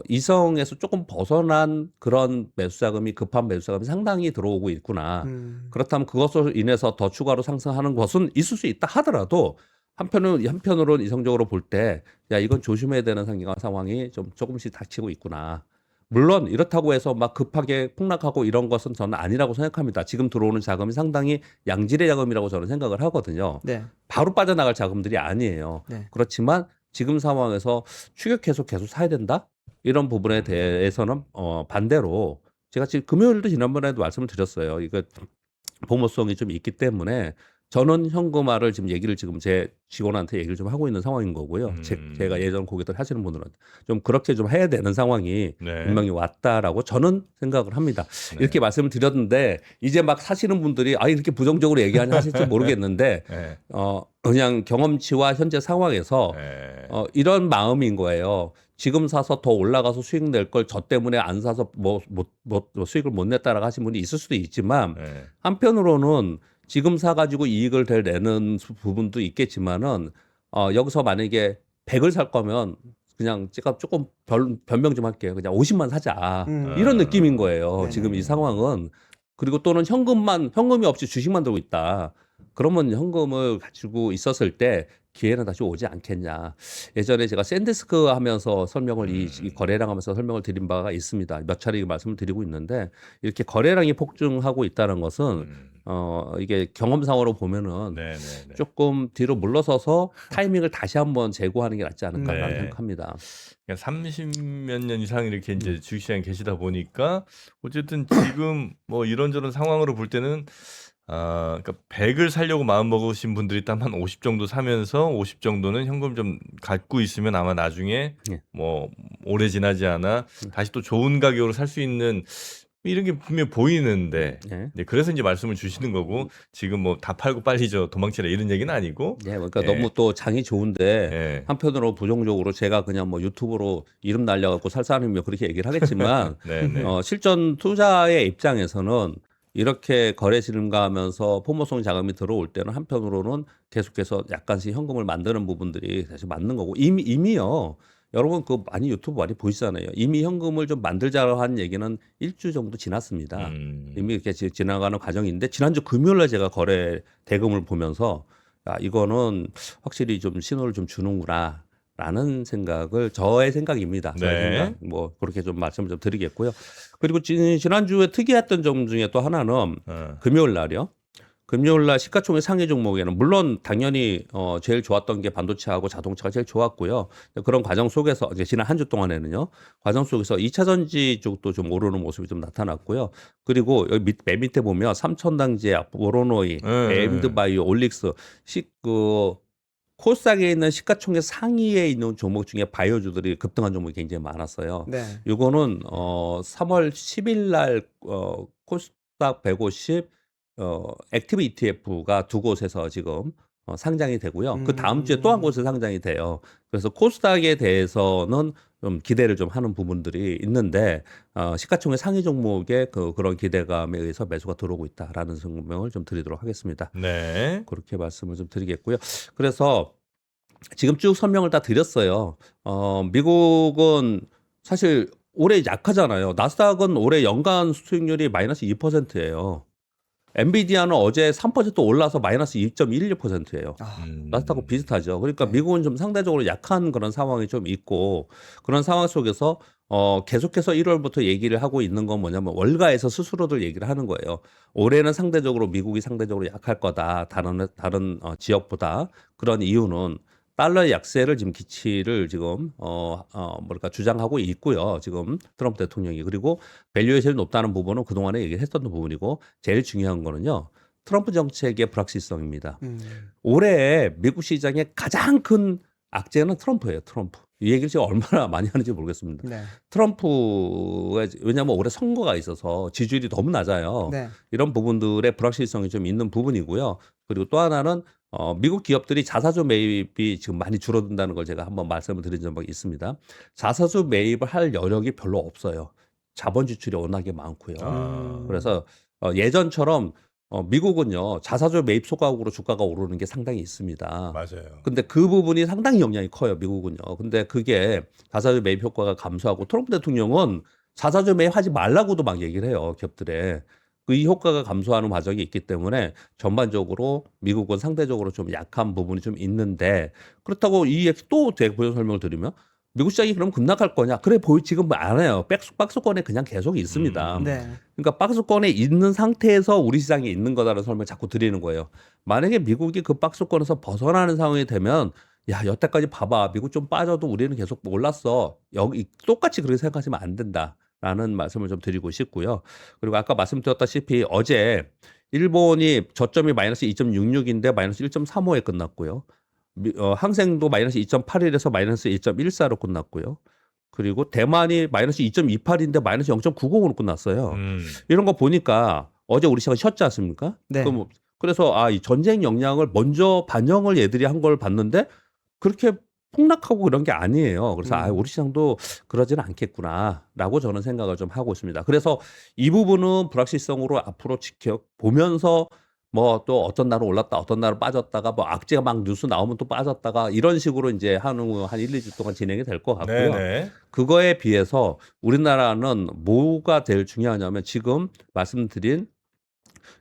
S2: 이성에서 조금 벗어난 그런 매수 자금이 급한 매수 자금이 상당히 들어오고 있구나. 그렇다면 그것으로 인해서 더 추가로 상승하는 것은 있을 수 있다 하더라도 한편으로는 이성적으로 볼 때 야 이건 조심해야 되는 상황이 좀 조금씩 닥치고 있구나. 물론 이렇다고 해서 막 급하게 폭락하고 이런 것은 저는 아니라고 생각합니다. 지금 들어오는 자금이 상당히 양질의 자금이라고 저는 생각을 하거든요.
S3: 네.
S2: 바로 빠져나갈 자금들이 아니에요.
S3: 네.
S2: 그렇지만 지금 상황에서 추격해서 계속 사야 된다? 이런 부분에 대해서는 반대로 제가 지금 금요일도 지난번에도 말씀을 드렸어요. 이거 보모성이 좀 있기 때문에 저는 현금화를 지금 제 직원한테 얘기를 좀 하고 있는 상황인 거고요. 제가 예전 고객들 하시는 분들은 좀 그렇게 좀 해야 되는 상황이
S1: 네.
S2: 분명히 왔다라고 저는 생각을 합니다.
S1: 네.
S2: 이렇게 말씀을 드렸는데 이제 막 사시는 분들이 이렇게 부정적으로 얘기하냐 하실지 모르겠는데
S1: 네.
S2: 그냥 경험치와 현재 상황에서
S1: 네.
S2: 이런 마음인 거예요. 지금 사서 더 올라가서 수익 낼 걸 저 때문에 안 사서 뭐 수익을 못 냈다라고 하신 분이 있을 수도 있지만
S1: 네.
S2: 한편으로는 지금 사가지고 이익을 내는 부분도 있겠지만은 여기서 만약에 100을 살 거면 그냥 제가 조금 변명 좀 할게요. 그냥 50만 사자. 이런 느낌인 거예요.
S3: 네네.
S2: 지금 이 상황은. 그리고 또는 현금이 없이 주식만 들고 있다. 그러면 현금을 가지고 있었을 때 기회는 다시 오지 않겠냐. 예전에 제가 샌디스크 하면서 설명을 이 거래량 하면서 설명을 드린 바가 있습니다. 몇 차례 말씀을 드리고 있는데 이렇게 거래량이 폭증하고 있다는 것은 이게 경험상으로 보면은
S1: 네네네.
S2: 조금 뒤로 물러서서 타이밍을 다시 한번 재고하는 게 낫지 않을까라는
S1: 네.
S2: 생각합니다.
S1: 30몇 년 이상 이렇게 이제 주식시장에 계시다 보니까 어쨌든 지금 뭐 이런저런 상황으로 볼 때는 그러니까 100을 살려고 마음 먹으신 분들이 딱 한 50 정도 사면서 50 정도는 현금 좀 갖고 있으면 아마 나중에
S2: 예.
S1: 뭐 오래 지나지 않아 다시 또 좋은 가격으로 살 수 있는 이런 게 분명히 보이는데
S2: 예.
S1: 네, 그래서 이제 말씀을 주시는 거고 지금 뭐 다 팔고 빨리 도망치라 이런 얘기는 아니고
S2: 예, 그러니까
S1: 예.
S2: 너무 또 장이 좋은데
S1: 예.
S2: 한편으로 부정적으로 제가 그냥 뭐 유튜브로 이름 날려갖고 살 사람이면 그렇게 얘기를 하겠지만
S1: 네네.
S2: 실전 투자의 입장에서는 이렇게 거래 진행하면서 포모성 자금이 들어올 때는 한편으로는 계속해서 약간씩 현금을 만드는 부분들이 사실 맞는 거고 이미요. 여러분 많이 유튜브 많이 보시잖아요. 이미 현금을 좀 만들자고 한 얘기는 일주 정도 지났습니다. 이미 이렇게 지나가는 과정인데 지난주 금요일에 제가 거래 대금을 보면서 이거는 확실히 좀 신호를 좀 주는구나. 라는 생각을 저의 생각입니다. 저의
S1: 네.
S2: 생각. 뭐 그렇게 좀 말씀을 좀 드리겠고요. 그리고 지난주에 특이했던 점 중에 또 하나는 금요일 날이요. 금요일 날 시가총액 상위 종목에는 물론 당연히 제일 좋았던 게 반도체하고 자동차가 제일 좋았고요. 그런 과정 속에서 이제 지난 한 주 동안에는요. 과정 속에서 2차 전지 쪽도 좀 오르는 모습이 좀 나타났고요. 그리고 여기 맨 밑에 보면 삼천당제약, 보로노이, 에임드바이오, 올릭스 코스닥에 있는 시가총액 상위에 있는 종목 중에 바이오주들이 급등한 종목이 굉장히 많았어요.
S3: 네.
S2: 이거는 3월 10일 날 코스닥 150 액티브 ETF가 두 곳에서 지금 상장이 되고요. 그 다음 주에 또 한 곳에 상장이 돼요. 그래서 코스닥에 대해서는 좀 기대를 좀 하는 부분들이 있는데 시가총액 상위 종목의 그런 기대감에 의해서 매수가 들어오고 있다라는 설명을 좀 드리도록 하겠습니다.
S1: 네.
S2: 그렇게 말씀을 좀 드리겠고요. 그래서 지금 쭉 설명을 다 드렸어요. 미국은 사실 올해 약하잖아요. 나스닥은 올해 연간 수익률이 마이너스 2%예요. 엔비디아는 어제 3% 올라서 마이너스 2.11%예요. 나스닥하고 비슷하죠. 그러니까
S3: 네.
S2: 미국은 좀 상대적으로 약한 그런 상황이 좀 있고 그런 상황 속에서 계속해서 1월부터 얘기를 하고 있는 건 뭐냐면 월가에서 스스로들 얘기를 하는 거예요. 올해는 상대적으로 미국이 상대적으로 약할 거다. 다른 지역보다. 그런 이유는 달러의 약세를 지금 기치를 지금 뭐랄까 주장하고 있고요. 지금 트럼프 대통령이. 그리고 밸류에이션이 높다는 부분은 그동안에 얘기를 했던 부분이고 제일 중요한 거는요. 트럼프 정책의 불확실성입니다. 올해 미국 시장의 가장 큰 악재는 트럼프예요. 트럼프. 이 얘기를 지금 얼마나 많이 하는지 모르겠습니다.
S3: 네.
S2: 트럼프가 왜냐하면 올해 선거가 있어서 지지율이 너무 낮아요.
S3: 네.
S2: 이런 부분들의 불확실성이 좀 있는 부분이고요. 그리고 또 하나는 미국 기업들이 자사주 매입이 지금 많이 줄어든다는 걸 제가 한번 말씀을 드린 적이 있습니다. 자사주 매입을 할 여력이 별로 없어요. 자본 지출이 워낙에 많고요. 그래서 예전처럼 미국은요 자사주 매입 소각으로 주가가 오르는 게 상당히 있습니다.
S1: 맞아요.
S2: 근데 그 부분이 상당히 영향이 커요, 미국은요. 근데 그게 자사주 매입 효과가 감소하고 트럼프 대통령은 자사주 매입하지 말라고도 막 얘기를 해요, 기업들에. 이 효과가 감소하는 과정이 있기 때문에 전반적으로 미국은 상대적으로 좀 약한 부분이 좀 있는데 그렇다고 이 얘기 또 보여 설명을 드리면 미국 시장이 그럼 급락할 거냐? 그래 지금 안 해요. 박스권에 그냥 계속 있습니다.
S3: 네.
S2: 그러니까 박스권에 있는 상태에서 우리 시장에 있는 거다라는 설명을 자꾸 드리는 거예요. 만약에 미국이 그 박스권에서 벗어나는 상황이 되면 야 여태까지 봐봐 미국 좀 빠져도 우리는 계속 올랐어. 여기 똑같이 그렇게 생각하시면 안 된다라는 말씀을 좀 드리고 싶고요. 그리고 아까 말씀드렸다시피 어제 일본이 저점이 마이너스 2.66인데 마이너스 1.35에 끝났고요. 항생도 마이너스 2.81에서 마이너스 1.14로 끝났고요. 그리고 대만이 마이너스 2.28인데 마이너스 0.90으로 끝났어요. 이런 거 보니까 어제 우리 시간 쉬었지 않습니까?
S3: 네.
S2: 그래서 이 전쟁 영향을 먼저 반영을 얘들이 한 걸 봤는데 그렇게 폭락하고 그런 게 아니에요. 그래서 우리 시장도 그러지는 않겠구나라고 저는 생각을 좀 하고 있습니다. 그래서 이 부분은 불확실성으로 앞으로 지켜보면서 뭐 또 어떤 날은 올랐다, 어떤 날은 빠졌다가 뭐 악재가 막 뉴스 나오면 또 빠졌다가 이런 식으로 이제 한 1, 2주 동안 진행이 될 것 같고요.
S1: 네네.
S2: 그거에 비해서 우리나라는 뭐가 제일 중요하냐면 지금 말씀드린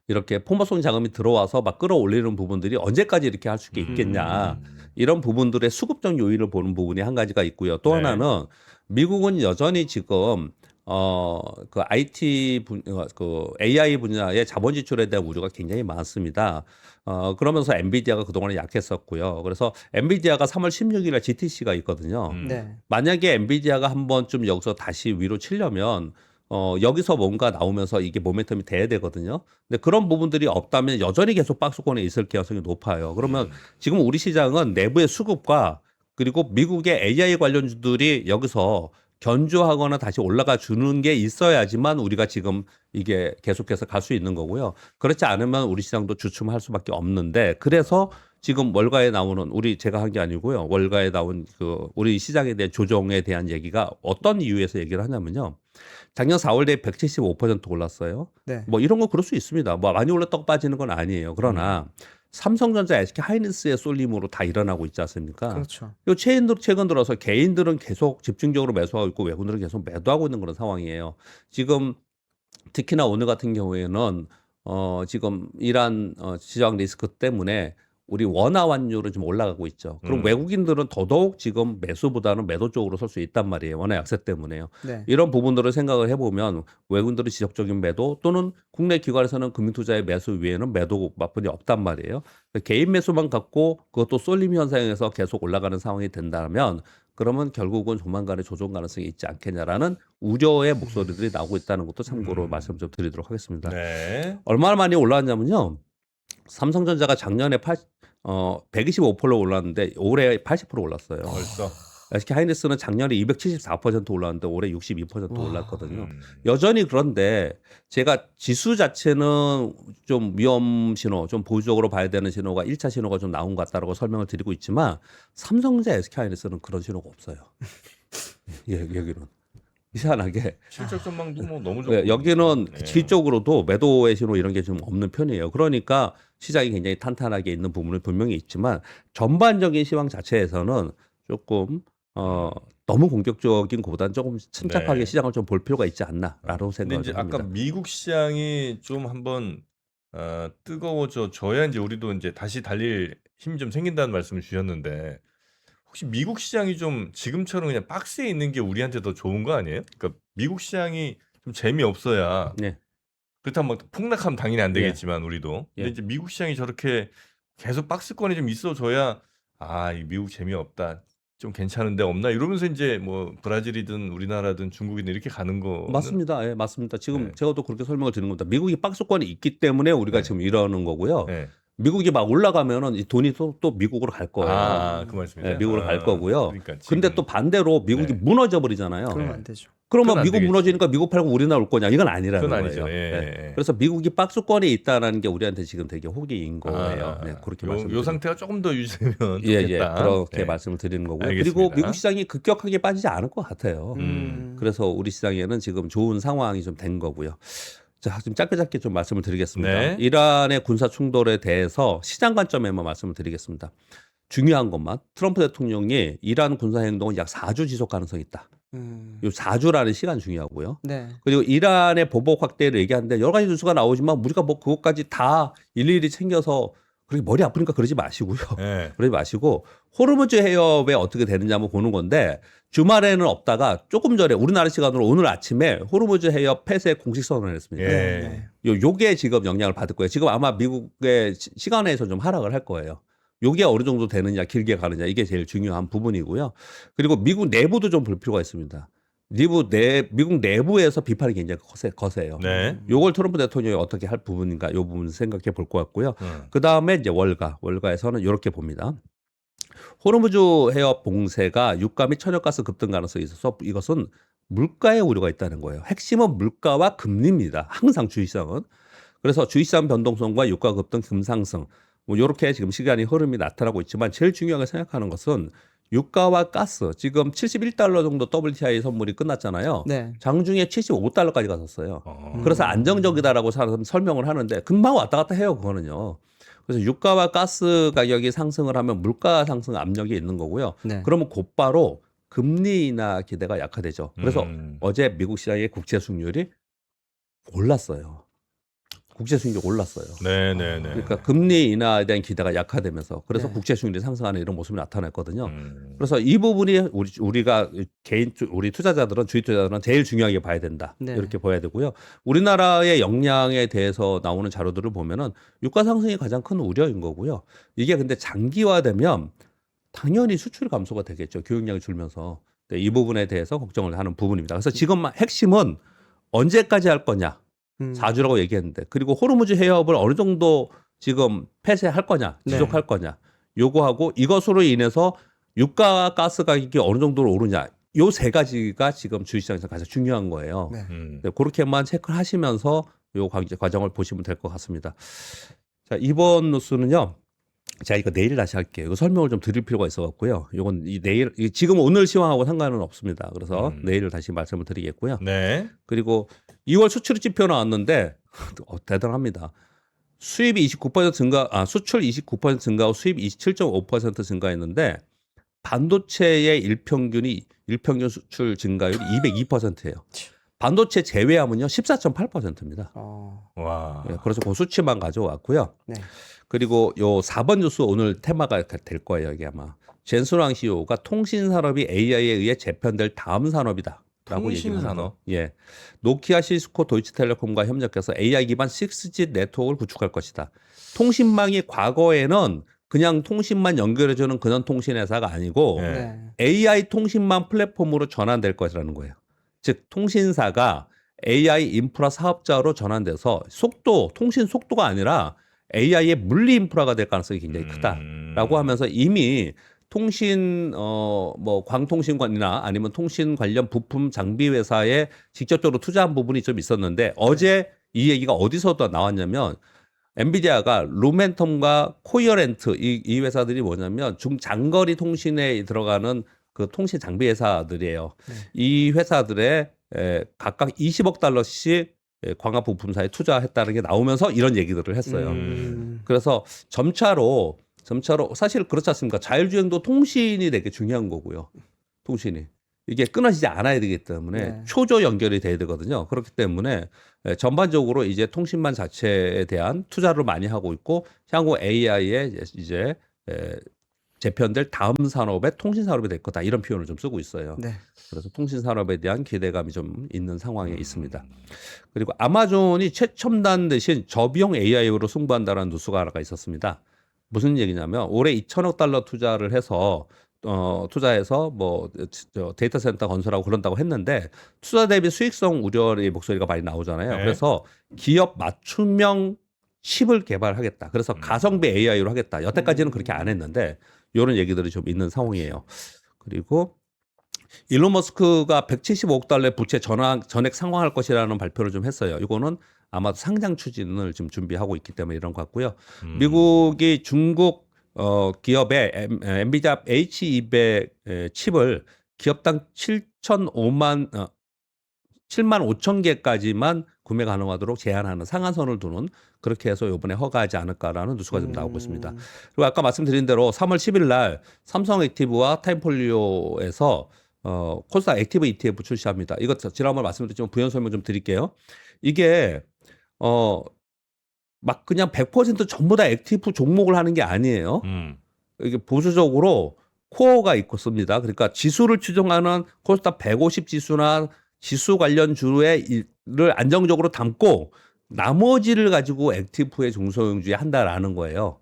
S2: 이렇게 포머송 자금이 들어와서 막 끌어올리는 부분들이 언제까지 이렇게 할 수 있겠냐. 이런 부분들의 수급적 요인을 보는 부분이 한 가지가 있고요. 또
S1: 네.
S2: 하나는 미국은 여전히 지금 그 IT 그 AI 분야의 자본 지출에 대한 우려가 굉장히 많습니다. 그러면서 엔비디아가 그동안에 약했었고요. 그래서 엔비디아가 3월 16일에 GTC가 있거든요.
S3: 네.
S2: 만약에 엔비디아가 한 번쯤 여기서 다시 위로 치려면 여기서 뭔가 나오면서 이게 모멘텀이 돼야 되거든요. 근데 그런 부분들이 없다면 여전히 계속 박스권에 있을 가능성이 높아요. 그러면 지금 우리 시장은 내부의 수급과 그리고 미국의 AI 관련주들이 여기서 견조하거나 다시 올라가 주는 게 있어야지만 우리가 지금 이게 계속해서 갈 수 있는 거고요. 그렇지 않으면 우리 시장도 주춤할 수밖에 없는데 그래서 지금 월가에 나오는 제가 한 게 아니고요. 월가에 나온 그 우리 시장에 대한 조정에 대한 얘기가 어떤 이유에서 얘기를 하냐면요. 작년 4월 대비 175% 올랐어요.
S3: 네.
S2: 뭐 이런 거 그럴 수 있습니다. 뭐 많이 올랐다고 빠지는 건 아니에요. 그러나 삼성전자, SK 하이닉스의 쏠림으로 다 일어나고 있지 않습니까?
S3: 그렇죠.
S2: 요 최근 들어서 개인들은 계속 집중적으로 매수하고 있고 외국인들은 계속 매도하고 있는 그런 상황이에요. 지금 특히나 오늘 같은 경우에는 지금 이란 지정 리스크 때문에 우리 원화 환율은 좀 올라가고 있죠. 그럼 외국인들은 더더욱 지금 매수보다는 매도 쪽으로 설 수 있단 말이에요. 원화 약세 때문에요.
S3: 네.
S2: 이런 부분들을 생각을 해보면 외국인들의 지속적인 매도 또는 국내 기관에서는 금융투자의 매수 외에는 매도 맛분이 없단 말이에요. 개인 매수만 갖고 그것도 쏠림 현상에서 계속 올라가는 상황이 된다면 그러면 결국은 조만간에 조정 가능성이 있지 않겠냐라는 우려의 목소리들이 나오고 있다는 것도 참고로 말씀 좀 드리도록 하겠습니다.
S1: 네.
S2: 얼마나 많이 올라왔냐면요. 삼성전자가 작년에 125% 올랐는데 올해 80% 올랐어요.
S1: 벌써.
S2: SK 하이닉스는 작년에 274% 올랐는데 올해 62% 올랐거든요.
S1: 음.
S2: 여전히 그런데 제가 지수 자체는 좀 위험 신호, 좀 보수적으로 봐야 되는 신호가 1차 신호가 좀 나온 것 같다라고 설명을 드리고 있지만 삼성전자, SK 하이닉스는 그런 신호가 없어요. 여기는. 이상하게
S1: 실적 전망도 뭐 너무 좋고.
S2: 네, 여기는
S1: 네.
S2: 질적으로도 매도의 신호 이런 게 좀 없는 편이에요. 그러니까 시장이 굉장히 탄탄하게 있는 부분은 분명히 있지만 전반적인 시황 자체에서는 조금 너무 공격적인 것보다는 조금 침착하게
S1: 네.
S2: 시장을 좀 볼 필요가 있지 않나라고
S1: 근데
S2: 생각을
S1: 이제
S2: 합니다.
S1: 아까 미국 시장이 좀 한번 뜨거워져 줘야 이제 우리도 이제 다시 달릴 힘이 좀 생긴다는 말씀을 주셨는데 혹시 미국 시장이 좀 지금처럼 그냥 박스에 있는 게 우리한테 더 좋은 거 아니에요? 그러니까 미국 시장이 좀 재미없어야
S2: 네.
S1: 그렇다면 막 폭락하면 당연히 안
S2: 예.
S1: 되겠지만 우리도. 근데
S2: 예.
S1: 이제 미국 시장이 저렇게 계속 박스권이 좀 있어줘야 이 미국 재미없다. 좀 괜찮은데 없나 이러면서 이제 뭐 브라질이든 우리나라든 중국이든 이렇게 가는 거는
S2: 맞습니다. 예, 맞습니다. 지금
S1: 네.
S2: 제가 또 그렇게 설명을 드리는 겁니다. 미국이 박스권이 있기 때문에 우리가
S1: 네.
S2: 지금 이러는 거고요.
S1: 네.
S2: 미국이 막 올라가면은 이 돈이 또 미국으로 갈 거예요.
S1: 그 말씀이세요?
S2: 예, 미국으로 갈 거고요.
S1: 그러니까
S2: 근데
S1: 지금
S2: 또 반대로 미국이
S1: 네.
S2: 무너져 버리잖아요.
S3: 그러면
S1: 네.
S3: 안 되죠.
S2: 그러면
S1: 그건 안
S2: 미국
S1: 되겠지.
S2: 무너지니까 미국 팔고 우리나라 올 거냐? 이건 아니라는
S1: 그건
S2: 거예요.
S1: 아니죠. 예,
S2: 네.
S1: 예.
S2: 그래서 미국이 박스권에 있다라는 게 우리한테 지금 되게 호기인 거예요. 네, 그렇게
S1: 요
S2: 말씀드립니다.
S1: 상태가 조금 더 유지되면
S2: 예,
S1: 좋겠다.
S2: 그렇게
S1: 네.
S2: 말씀을 드리는 거고요.
S1: 알겠습니다.
S2: 그리고 미국 시장이 급격하게 빠지지 않을 것 같아요. 그래서 우리 시장에는 지금 좋은 상황이 좀 된 거고요. 자, 좀 짧게 좀 말씀을 드리겠습니다.
S1: 네.
S2: 이란의 군사 충돌에 대해서 시장 관점에만 말씀을 드리겠습니다. 중요한 것만 트럼프 대통령이 이란 군사 행동을 약 4주 지속 가능성이 있다. 요 4주라는 시간 중요하고요.
S3: 네.
S2: 그리고 이란의 보복 확대를 얘기하는데 여러 가지 뉴스가 나오지만 우리가 뭐 그것까지 다 일일이 챙겨서 그렇게 머리 아프니까 그러지 마시고요.
S1: 네.
S2: 그러지 마시고 호르무즈 해협에 어떻게 되는지 한번 보는 건데 주말에는 없다가 조금 전에 우리나라 시간으로 오늘 아침에 호르무즈 해협 폐쇄 공식 선언을 했습니다.
S1: 예.
S2: 요게 지금 영향을 받을 거예요. 지금 아마 미국의 시간에서 좀 하락을 할 거예요. 요게 어느 정도 되느냐, 길게 가느냐, 이게 제일 중요한 부분이고요. 그리고 미국 내부도 좀 볼 필요가 있습니다. 미국 내부에서 비판이 굉장히 거세요.
S1: 네.
S2: 요걸 트럼프 대통령이 어떻게 할 부분인가, 요 부분 생각해 볼 것 같고요. 그 다음에 이제 월가에서는 이렇게 봅니다. 호르무즈 해협 봉쇄가 유가 및 천연가스 급등 가능성이 있어서 이것은 물가에 우려가 있다는 거예요. 핵심은 물가와 금리입니다. 항상 주식시장은. 그래서 주식시장 변동성과 유가 급등, 금상승 뭐 이렇게 지금 시간이 흐름이 나타나고 있지만 제일 중요하게 생각하는 것은 유가와 가스 지금 71달러 정도 WTI 선물이 끝났잖아요.
S3: 네.
S2: 장중에 75달러까지 갔었어요. 그래서 안정적이다라고 설명을 하는데 금방 왔다 갔다 해요, 그거는요. 그래서 유가와 가스 가격이 상승을 하면 물가 상승 압력이 있는 거고요.
S3: 네.
S2: 그러면 곧바로 금리 인하 기대가 약화되죠. 그래서 어제 미국 시장의 국채 수익률이 올랐어요. 국채 수익률이 올랐어요.
S1: 네네네.
S2: 그러니까 금리 인하에 대한 기대가 약화되면서 그래서
S3: 네.
S2: 국채 수익률이 상승하는 이런 모습이 나타났거든요. 그래서 이 부분이 우리가 우리 투자자들은 주식 투자자들은 제일 중요하게 봐야 된다.
S3: 네.
S2: 이렇게 봐야 되고요. 우리나라의 역량에 대해서 나오는 자료들을 보면은 유가 상승이 가장 큰 우려인 거고요. 이게 근데 장기화되면 당연히 수출 감소가 되겠죠. 교역량이 줄면서. 네, 이 부분에 대해서 걱정을 하는 부분입니다. 그래서 지금 핵심은 언제까지 할 거냐. 4주라고 얘기했는데 그리고 호르무즈 해협을 어느 정도 지금 폐쇄할 거냐 지속할 거냐 요거하고 이것으로 인해서 유가와 가스 가격이 어느 정도로 오르냐 요 세 가지가 지금 주식시장에서 가장 중요한 거예요.
S3: 네.
S2: 네, 그렇게만 체크를 하시면서 요 과정을 보시면 될 것 같습니다. 자, 이번 뉴스는요. 제가 이거 내일 다시 할게요. 이거 설명을 좀 드릴 필요가 있어 갖고요. 이건 내일 지금 오늘 시황하고 상관은 없습니다. 그래서 내일 다시 말씀을 드리겠고요.
S1: 네.
S2: 그리고 2월 수출 지표 나왔는데 대단합니다. 수입이 29% 수출 29% 증가하고 수입 27.5% 증가했는데 반도체의 일평균 수출 증가율이 202%예요. 반도체 제외하면요 14.8%입니다.
S1: 와.
S2: 네, 그래서 그 수치만 가져왔고요.
S3: 네.
S2: 그리고 요 4번 뉴스 오늘 테마가 될 거예요. 이게 아마 젠순왕 CEO가 통신 산업이 AI에 의해 재편될 다음 산업이다. 라고 얘기를
S1: 통신산업.
S2: 예. 노키아, 시스코, 도이치텔레콤과 협력해서 AI 기반 6G 네트워크를 구축할 것이다. 통신망이 과거에는 그냥 통신만 연결해주는 그런 통신 회사가 아니고
S1: 네.
S3: 네.
S2: AI 통신망 플랫폼으로 전환될 것이라는 거예요. 즉 통신사가 AI 인프라 사업자로 전환돼서 통신 속도가 아니라 AI의 물리 인프라가 될 가능성이 굉장히 크다라고 하면서 이미 통신 뭐 광통신관이나 아니면 통신 관련 부품 장비 회사에 직접적으로 투자한 부분이 좀 있었는데 어제 이 얘기가 어디서도 나왔냐면 엔비디아가 루멘텀과 코이어렌트 이 회사들이 뭐냐면 중장거리 통신에 들어가는 그 통신 장비 회사들이에요.
S3: 네.
S2: 이 회사들의 각각 20억 달러씩 광학 부품사에 투자했다는 게 나오면서 이런 얘기들을 했어요. 그래서 점차로 사실 그렇지 않습니까? 자율주행도 통신이 되게 중요한 거고요. 통신이. 이게 끊어지지 않아야 되기 때문에
S3: 네.
S2: 초조 연결이 돼야 되거든요. 그렇기 때문에 전반적으로 이제 통신망 자체에 대한 투자를 많이 하고 있고 향후 AI에 이제 재편될 다음 산업의 통신 산업이 될 거다 이런 표현을 좀 쓰고 있어요.
S3: 네.
S2: 그래서 통신 산업에 대한 기대감이 좀 있는 상황에 있습니다. 그리고 아마존이 최첨단 대신 저비용 AI로 승부한다는 뉴스가 하나가 있었습니다. 무슨 얘기냐면 올해 2천억 달러 투자를 해서 투자해서 뭐 데이터 센터 건설하고 그런다고 했는데 투자 대비 수익성 우려의 목소리가 많이 나오잖아요.
S1: 네.
S2: 그래서 기업 맞춤형 칩을 개발하겠다. 그래서 가성비 AI로 하겠다. 여태까지는 그렇게 안 했는데 이런 얘기들이 좀 있는 상황이에요. 그리고 일론 머스크가 175억 달러의 부채 전액 상환할 것이라는 발표를 좀 했어요. 이거는 아마도 상장 추진을 지금 준비하고 있기 때문에 이런 것 같고요. 미국이 중국 기업의 엔비디아 H200 칩을 기업당 7만 5천 개까지만 구매 가능하도록 제한하는 상한선을 두는 그렇게 해서 이번에 허가하지 않을까라는 뉴스가 좀 나오고 있습니다. 그리고 아까 말씀드린 대로 3월 10일 날 삼성 액티브와 타임폴리오에서 코스닥 액티브 ETF 출시합니다. 이거 지난번에 말씀드렸지만 부연 설명 좀 드릴게요. 이게 막 그냥 100% 전부 다 액티브 종목을 하는 게 아니에요. 이게 보수적으로 코어가 있습니다. 그러니까 지수를 추정하는 코스닥 150 지수나 지수 관련 주를 안정적으로 담고 나머지를 가지고 액티브의 중소형주에 한다라는 거예요.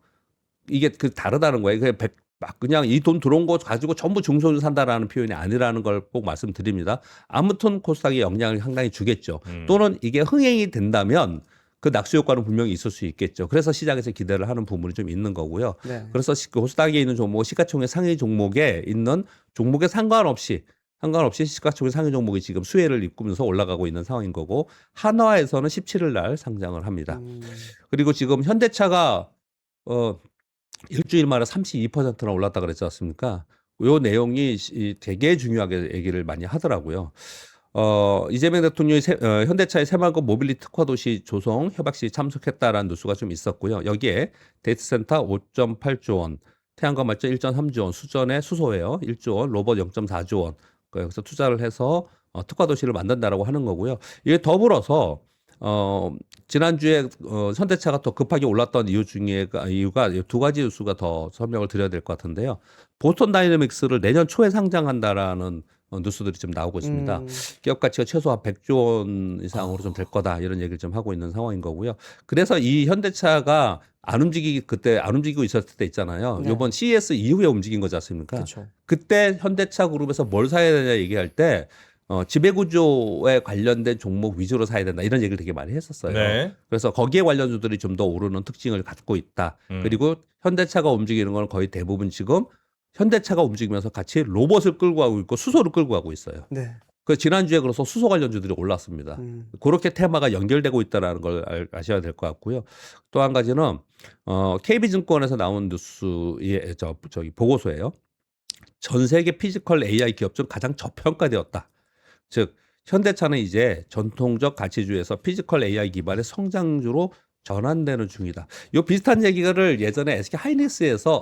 S2: 이게 다르다는 거예요. 그냥 이 돈 들어온 거 가지고 전부 중소형주 산다라는 표현이 아니라는 걸 꼭 말씀드립니다. 아무튼 코스닥에 영향을 상당히 주겠죠. 또는 이게 흥행이 된다면 그 낙수 효과는 분명히 있을 수 있겠죠. 그래서 시장에서 기대를 하는 부분이 좀 있는 거고요.
S3: 네.
S2: 그래서 코스닥에 있는 종목, 시가총액 상위 종목에 있는 종목에 상관없이 시가총액 상위 종목이 지금 수혜를 입으면서 올라가고 있는 상황인 거고 한화에서는 17일 날 상장을 합니다. 그리고 지금 현대차가 일주일 만에 32%나 올랐다 그랬지 않습니까? 요 내용이 되게 중요하게 얘기를 많이 하더라고요. 이재명 대통령이 현대차의 새마을급 모빌리티 특화도시 조성 협약 시 참석했다라는 뉴스가 좀 있었고요. 여기에 데이터센터 5.8조 원, 태양광 발전 1.3조 원, 수전의 수소예요. 1조 원, 로봇 0.4조 원. 여기서 투자를 해서 특화도시를 만든다라고 하는 거고요. 이게 더불어서 지난주에 현대차가 더 급하게 올랐던 이유가 두 가지 뉴스가 더 설명을 드려야 될 것 같은데요. 보스턴 다이내믹스를 내년 초에 상장한다라는 뉴스들이 좀 나오고 있습니다. 기업 가치가 최소한 100조 원 이상으로 좀 될 거다 이런 얘기를 좀 하고 있는 상황인 거고요. 그래서 이 현대차가 그때 안 움직이고 있었을 때 있잖아요.
S3: 네.
S2: 이번 CES 이후에 움직인 거지 않습니까?
S3: 그렇죠.
S2: 그때 현대차 그룹에서 뭘 사야 되냐 얘기할 때 지배구조에 관련된 종목 위주로 사야 된다 이런 얘기를 되게 많이 했었어요.
S1: 네.
S2: 그래서 거기에 관련주들이 좀 더 오르는 특징을 갖고 있다. 그리고 현대차가 움직이는 건 거의 대부분 지금 현대차가 움직이면서 같이 로봇을 끌고 가고 있고 수소를 끌고 가고 있어요.
S3: 네.
S2: 그 지난주에 그래서 수소 관련주들이 올랐습니다. 그렇게 테마가 연결되고 있다는 걸 아셔야 될 것 같고요. 또 한 가지는 KB증권에서 나온 뉴스의 저기 보고서예요. 전 세계 피지컬 AI 기업 중 가장 저평가되었다. 즉 현대차는 이제 전통적 가치주에서 피지컬 AI 기반의 성장주로 전환되는 중이다. 이 비슷한 얘기를 예전에 SK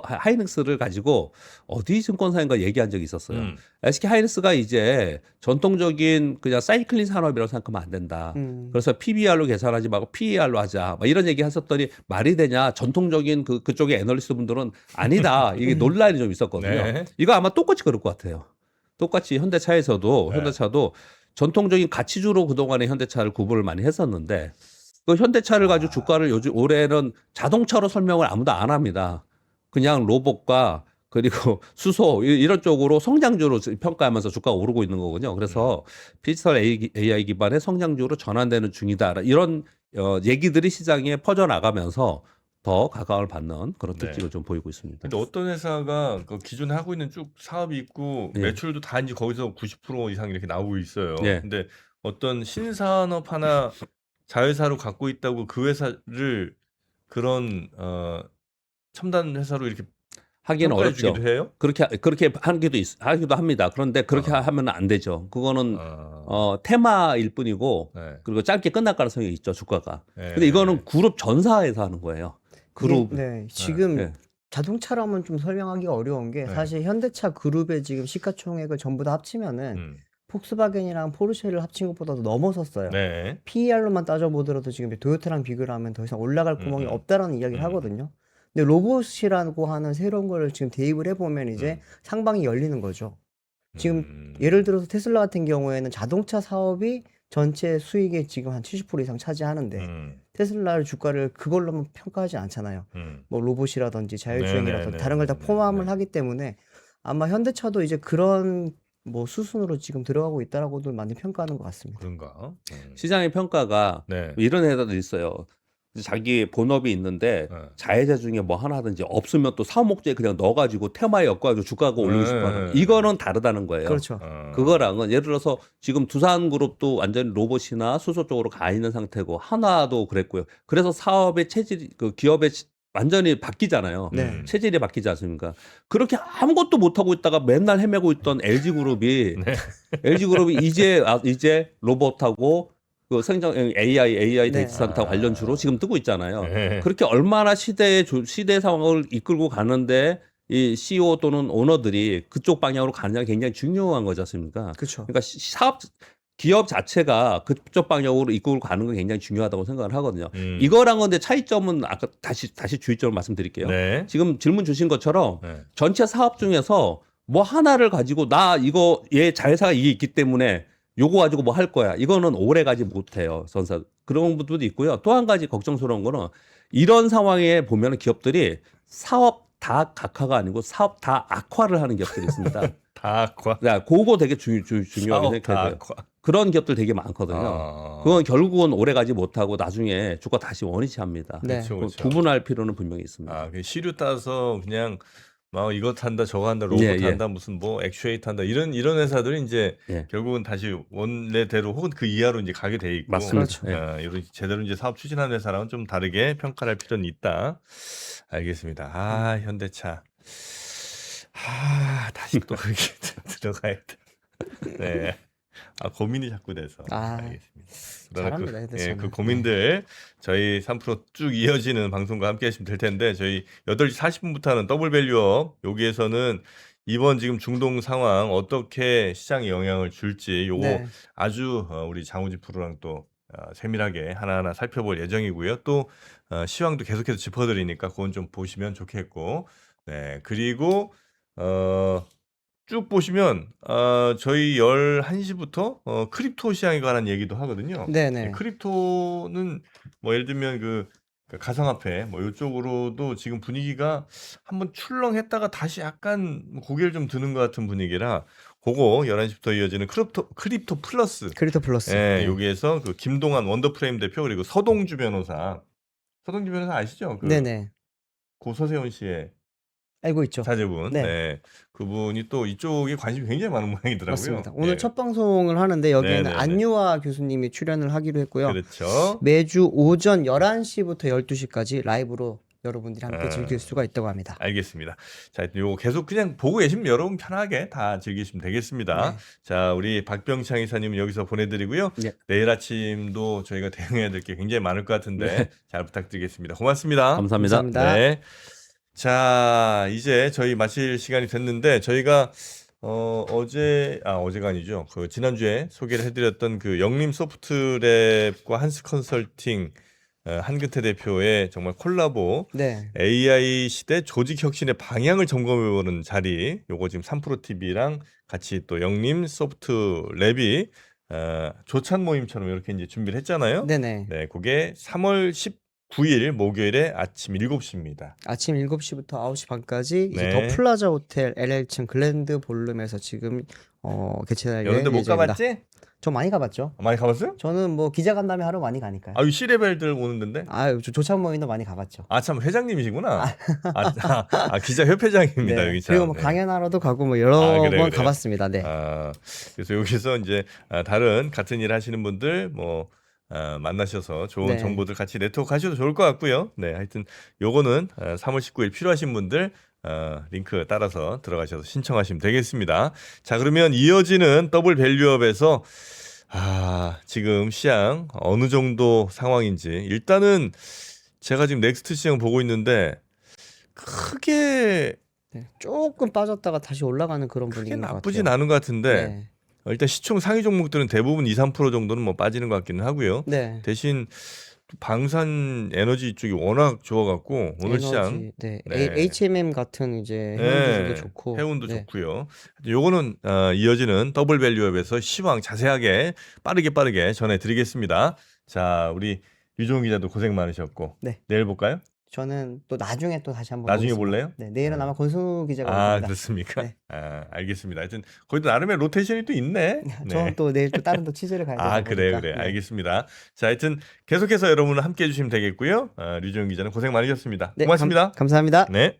S2: 하이닉스를 가지고 어디 증권사인가 얘기한 적이 있었어요. SK 하이닉스가 이제 전통적인 그냥 사이클링 산업이라고 생각하면 안 된다. 그래서 PBR로 계산하지 말고 PER로 하자. 막 이런 얘기 했었더니 말이 되냐? 전통적인 그쪽의 애널리스트 분들은 아니다. 이게 논란이 좀 있었거든요.
S1: 네.
S2: 이거 아마 똑같이 그럴 것 같아요. 똑같이 현대차도 전통적인 가치주로 그동안에 현대차를 구분을 많이 했었는데 그 현대차를 가지고 주가를 요즘 올해는 자동차로 설명을 아무도 안 합니다. 그냥 로봇과 그리고 수소 이런 쪽으로 성장주로 평가하면서 주가가 오르고 있는 거군요. 그래서 디지털 AI 기반의 성장주로 전환되는 중이다. 이런 얘기들이 시장에 퍼져나가면서 더 각광을 받는 그런 특징을 좀 보이고 있습니다.
S1: 근데 어떤 회사가 그 기존에 하고 있는 쭉 사업이 있고
S2: 예.
S1: 매출도 다 이제 거기서 90% 이상 이렇게 나오고 있어요.
S2: 예.
S1: 근데 어떤 신산업 하나 자회사로 갖고 있다고 그 회사를 그런 첨단 회사로 이렇게
S2: 하기는
S1: 평가해
S2: 어렵죠.
S1: 주기도 해요?
S2: 그렇게 하기도 합니다. 그런데 그렇게 하면 안 되죠. 그거는 테마일 뿐이고
S1: 네.
S2: 그리고 짧게 끝날 가능성이 있죠, 주가가.
S1: 네.
S2: 근데 이거는 그룹 전사에서 하는 거예요. 그룹.
S3: 네. 지금
S2: 네.
S3: 자동차라면 좀 설명하기가 어려운 게
S1: 네.
S3: 사실 현대차 그룹의 지금 시가총액을 전부 다 합치면은 폭스바겐이랑 포르쉐를 합친 것보다도 넘어섰어요.
S1: 네.
S3: PER로만 따져보더라도 지금 도요타랑 비교를 하면 더 이상 올라갈 구멍이 없다라는 이야기를 하거든요. 근데 로봇이라고 하는 새로운 걸 지금 대입을 해보면 이제
S1: 음.
S3: 상방이 열리는 거죠. 지금
S1: 음.
S3: 예를 들어서 테슬라 같은 경우에는 자동차 사업이 전체 수익의 지금 한 70% 이상 차지하는데
S1: 음.
S3: 테슬라를 주가를 그걸로만 평가하지 않잖아요. 뭐 로봇이라든지 자율주행이라든지 다른 걸 다
S1: 네네네네네.
S3: 포함을 하기 때문에 아마 현대차도 이제 그런 뭐 수순으로 지금 들어가고 있다라고들 많이 평가하는 것 같습니다.
S1: 그런가?
S2: 시장의 평가가
S1: 네.
S2: 이런 회사도 있어요. 자기 본업이 있는데
S1: 네.
S2: 자회사 중에 뭐 하나 하든지 없으면 또 사업 목적에 그냥 넣어가지고 테마에 엮어가지고 주가가 올리고 싶어하는
S1: 네.
S2: 이거는 다르다는 거예요.
S3: 그렇죠.
S2: 그거랑은 예를 들어서 지금 두산그룹도 완전히 로봇이나 수소 쪽으로 가 있는 상태고 하나도 그랬고요. 그래서 사업의 체질, 그 기업의 완전히 바뀌잖아요.
S3: 네.
S2: 체질이 바뀌지 않습니까? 그렇게 아무것도 못 하고 있다가 맨날 헤매고 있던 LG그룹이
S1: 네.
S2: LG그룹이 이제 로봇하고 그 생성 AI
S3: 네.
S2: 데이터 센터 관련주로 지금 뜨고 있잖아요.
S1: 네.
S2: 그렇게 얼마나 시대 상황을 이끌고 가는데 이 CEO 또는 오너들이 그쪽 방향으로 가느냐가 굉장히 중요한 거지 않습니까?
S3: 그렇죠.
S2: 그러니까 기업 자체가 그쪽 방향으로 이끌고 가는 건 굉장히 중요하다고 생각을 하거든요. 이거랑 근데 차이점은 아까 다시 주의점을 말씀드릴게요.
S1: 네.
S2: 지금 질문 주신 것처럼
S1: 네.
S2: 전체 사업 중에서 뭐 하나를 가지고 나 이거 얘 자회사가 이게 있기 때문에 요거 가지고 뭐 할 거야. 이거는 오래 가지 못해요. 전사 그런 분들도 있고요. 또 한 가지 걱정스러운 거는 이런 상황에 보면 기업들이 사업 다 각화가 아니고 사업 다 악화를 하는 기업들이 있습니다.
S1: 다 악화.
S2: 야, 그거 되게 중요하게
S1: 사업 다
S2: 생각해야 돼요.
S1: 악화.
S2: 그런 기업들 되게 많거든요. 그건 결국은 오래 가지 못하고 나중에 주가 다시 원위치합니다.
S3: 네.
S1: 그렇죠, 그렇죠.
S2: 구분할 필요는 분명히 있습니다.
S1: 아, 그 시류 따서 그냥 막 이거 탄다, 저거 한다, 로봇
S2: 예, 예.
S1: 한다, 무슨 뭐 액추에이터 한다 이런 회사들이 이제
S2: 예.
S1: 결국은 다시 원래대로 혹은 그 이하로 이제 가게 돼 있고,
S2: 맞습니다.
S3: 그렇죠.
S2: 예.
S1: 이런 제대로 이제 사업 추진하는 회사랑은 좀 다르게 평가할 필요는 있다. 알겠습니다. 아, 현대차. 아, 다시 또 그렇게 들어가야 돼. 네. 아, 고민이 자꾸 돼서.
S3: 아,
S1: 알겠습니다. 그러나
S3: 잘합니다, 현대차는.
S1: 그 고민들 저희 3프로 쭉 이어지는 방송과 함께 하시면 될 텐데, 저희 8시 40분부터는 더블 밸류업, 여기에서는 이번 지금 중동 상황 어떻게 시장에 영향을 줄지 요거
S3: 네.
S1: 아주 우리 장우진 프로랑 또 세밀하게 하나하나 살펴볼 예정이고요. 또 시황도 계속해서 짚어드리니까 그건 좀 보시면 좋겠고, 네. 그리고 쭉 보시면 저희 11시부터 크립토 시장에 관한 얘기도 하거든요.
S3: 네네.
S1: 크립토는 뭐 예를 들면 그 가상화폐 뭐 이쪽으로도 지금 분위기가 한번 출렁했다가 다시 약간 고개를 좀 드는 것 같은 분위기라 그거 11시부터 이어지는 크립토 플러스.
S3: 크립토 플러스.
S1: 예,
S3: 네.
S1: 여기에서 그 김동환 원더프레임 대표 그리고 서동주 변호사 아시죠? 그
S3: 네네.
S1: 고 서세훈 씨의
S3: 알고 있죠.
S1: 자제분.
S3: 네.
S1: 네. 그분이 또 이쪽에 관심이 굉장히 많은 모양이더라고요.
S3: 맞습니다. 오늘
S1: 예.
S3: 첫 방송을 하는데 여기에는
S1: 네네네.
S3: 안유아 교수님이 출연을 하기로 했고요.
S1: 그렇죠.
S3: 매주 오전 11시부터 12시까지 라이브로 여러분들이 함께
S1: 아.
S3: 즐길 수가 있다고 합니다.
S1: 알겠습니다. 자, 요거 계속 그냥 보고 계시면 여러분 편하게 다 즐기시면 되겠습니다.
S3: 네.
S1: 자, 우리 박병창 이사님 여기서 보내드리고요.
S2: 네.
S1: 내일 아침도 저희가 대응해야 될 게 굉장히 많을 것 같은데
S2: 네.
S1: 잘 부탁드리겠습니다. 고맙습니다.
S2: 감사합니다.
S3: 감사합니다.
S1: 네. 자, 이제 저희 마칠 시간이 됐는데 저희가 어제가 아니죠. 그 지난주에 소개를 해드렸던 그 영림 소프트랩과 한스 컨설팅 한근태 대표의 정말 콜라보
S3: 네.
S1: AI 시대 조직 혁신의 방향을 점검해보는 자리, 요거 지금 3프로 TV랑 같이 또 영림 소프트랩이 조찬 모임처럼 이렇게 이제 준비를 했잖아요.
S3: 네네.
S1: 네, 그게 3월 19일 목요일에 아침 7시입니다.
S3: 아침 7시부터 9시 반까지 이제
S1: 네.
S3: 더 플라자 호텔 LL층 글랜드 볼룸에서 지금 개최될
S1: 여러분들 못
S3: 예정입니다.
S1: 가봤지?
S3: 저 많이 가봤죠.
S1: 많이 가봤어요?
S3: 저는 뭐 기자 간담회 하러 많이 가니까요.
S1: 아, 이 C레벨들 오는데?
S3: 조찬 모임도 많이 가봤죠.
S1: 아, 참 회장님이시구나. 기자 협회장입니다.
S3: 네.
S1: 여기 참.
S3: 그리고 뭐
S1: 네.
S3: 강연하러도 가고 뭐 여러
S1: 아,
S3: 번
S1: 그래요.
S3: 가봤습니다. 네.
S1: 그래서 여기서 이제 다른 같은 일 하시는 분들 뭐 만나셔서 좋은
S3: 네.
S1: 정보들 같이 네트워크 하셔도 좋을 것 같고요. 네, 하여튼 요거는 3월 19일 필요하신 분들 링크 따라서 들어가셔서 신청하시면 되겠습니다. 자, 그러면 이어지는 더블 밸류업에서 지금 시장 어느 정도 상황인지 일단은 제가 지금 넥스트 시장 보고 있는데 크게
S3: 네. 조금 빠졌다가 다시 올라가는 그런 분위기인 것 같아요.
S1: 나쁘진 않은 것 같은데
S3: 네.
S1: 일단 시총 상위 종목들은 대부분 2, 3% 정도는 뭐 빠지는 것 같기는 하고요.
S3: 네.
S1: 대신 방산 에너지 쪽이 워낙 좋아갖고 오늘 시장
S3: 에너지, 네,
S1: 네.
S3: HMM 같은 이제 해운대도
S1: 네,
S3: 좋고,
S1: 해운도
S3: 네.
S1: 좋고요. 요거는 이어지는 더블 밸류업에서 시황 자세하게 빠르게 전해드리겠습니다. 자, 우리 유종훈 기자도 고생 많으셨고
S3: 네.
S1: 내일 볼까요?
S3: 저는 또 나중에 또 다시 한번
S1: 나중에
S3: 보겠습니다.
S1: 볼래요?
S3: 네, 내일은 아마 권순우 기자가 올
S1: 아,
S3: 겁니다.
S1: 그렇습니까?
S3: 네.
S1: 아, 알겠습니다. 하여튼 거기도 나름의 로테이션이 또 있네.
S3: 저는 또 내일 또 다른 또 취재를 가야 되다
S1: 아,
S3: 보니까.
S1: 그래.
S3: 네.
S1: 알겠습니다. 자, 하여튼 계속해서 여러분은 함께 해주시면 되겠고요. 류종훈 기자는 고생 많으셨습니다.
S3: 네,
S1: 고맙습니다.
S3: 감사합니다.
S1: 네.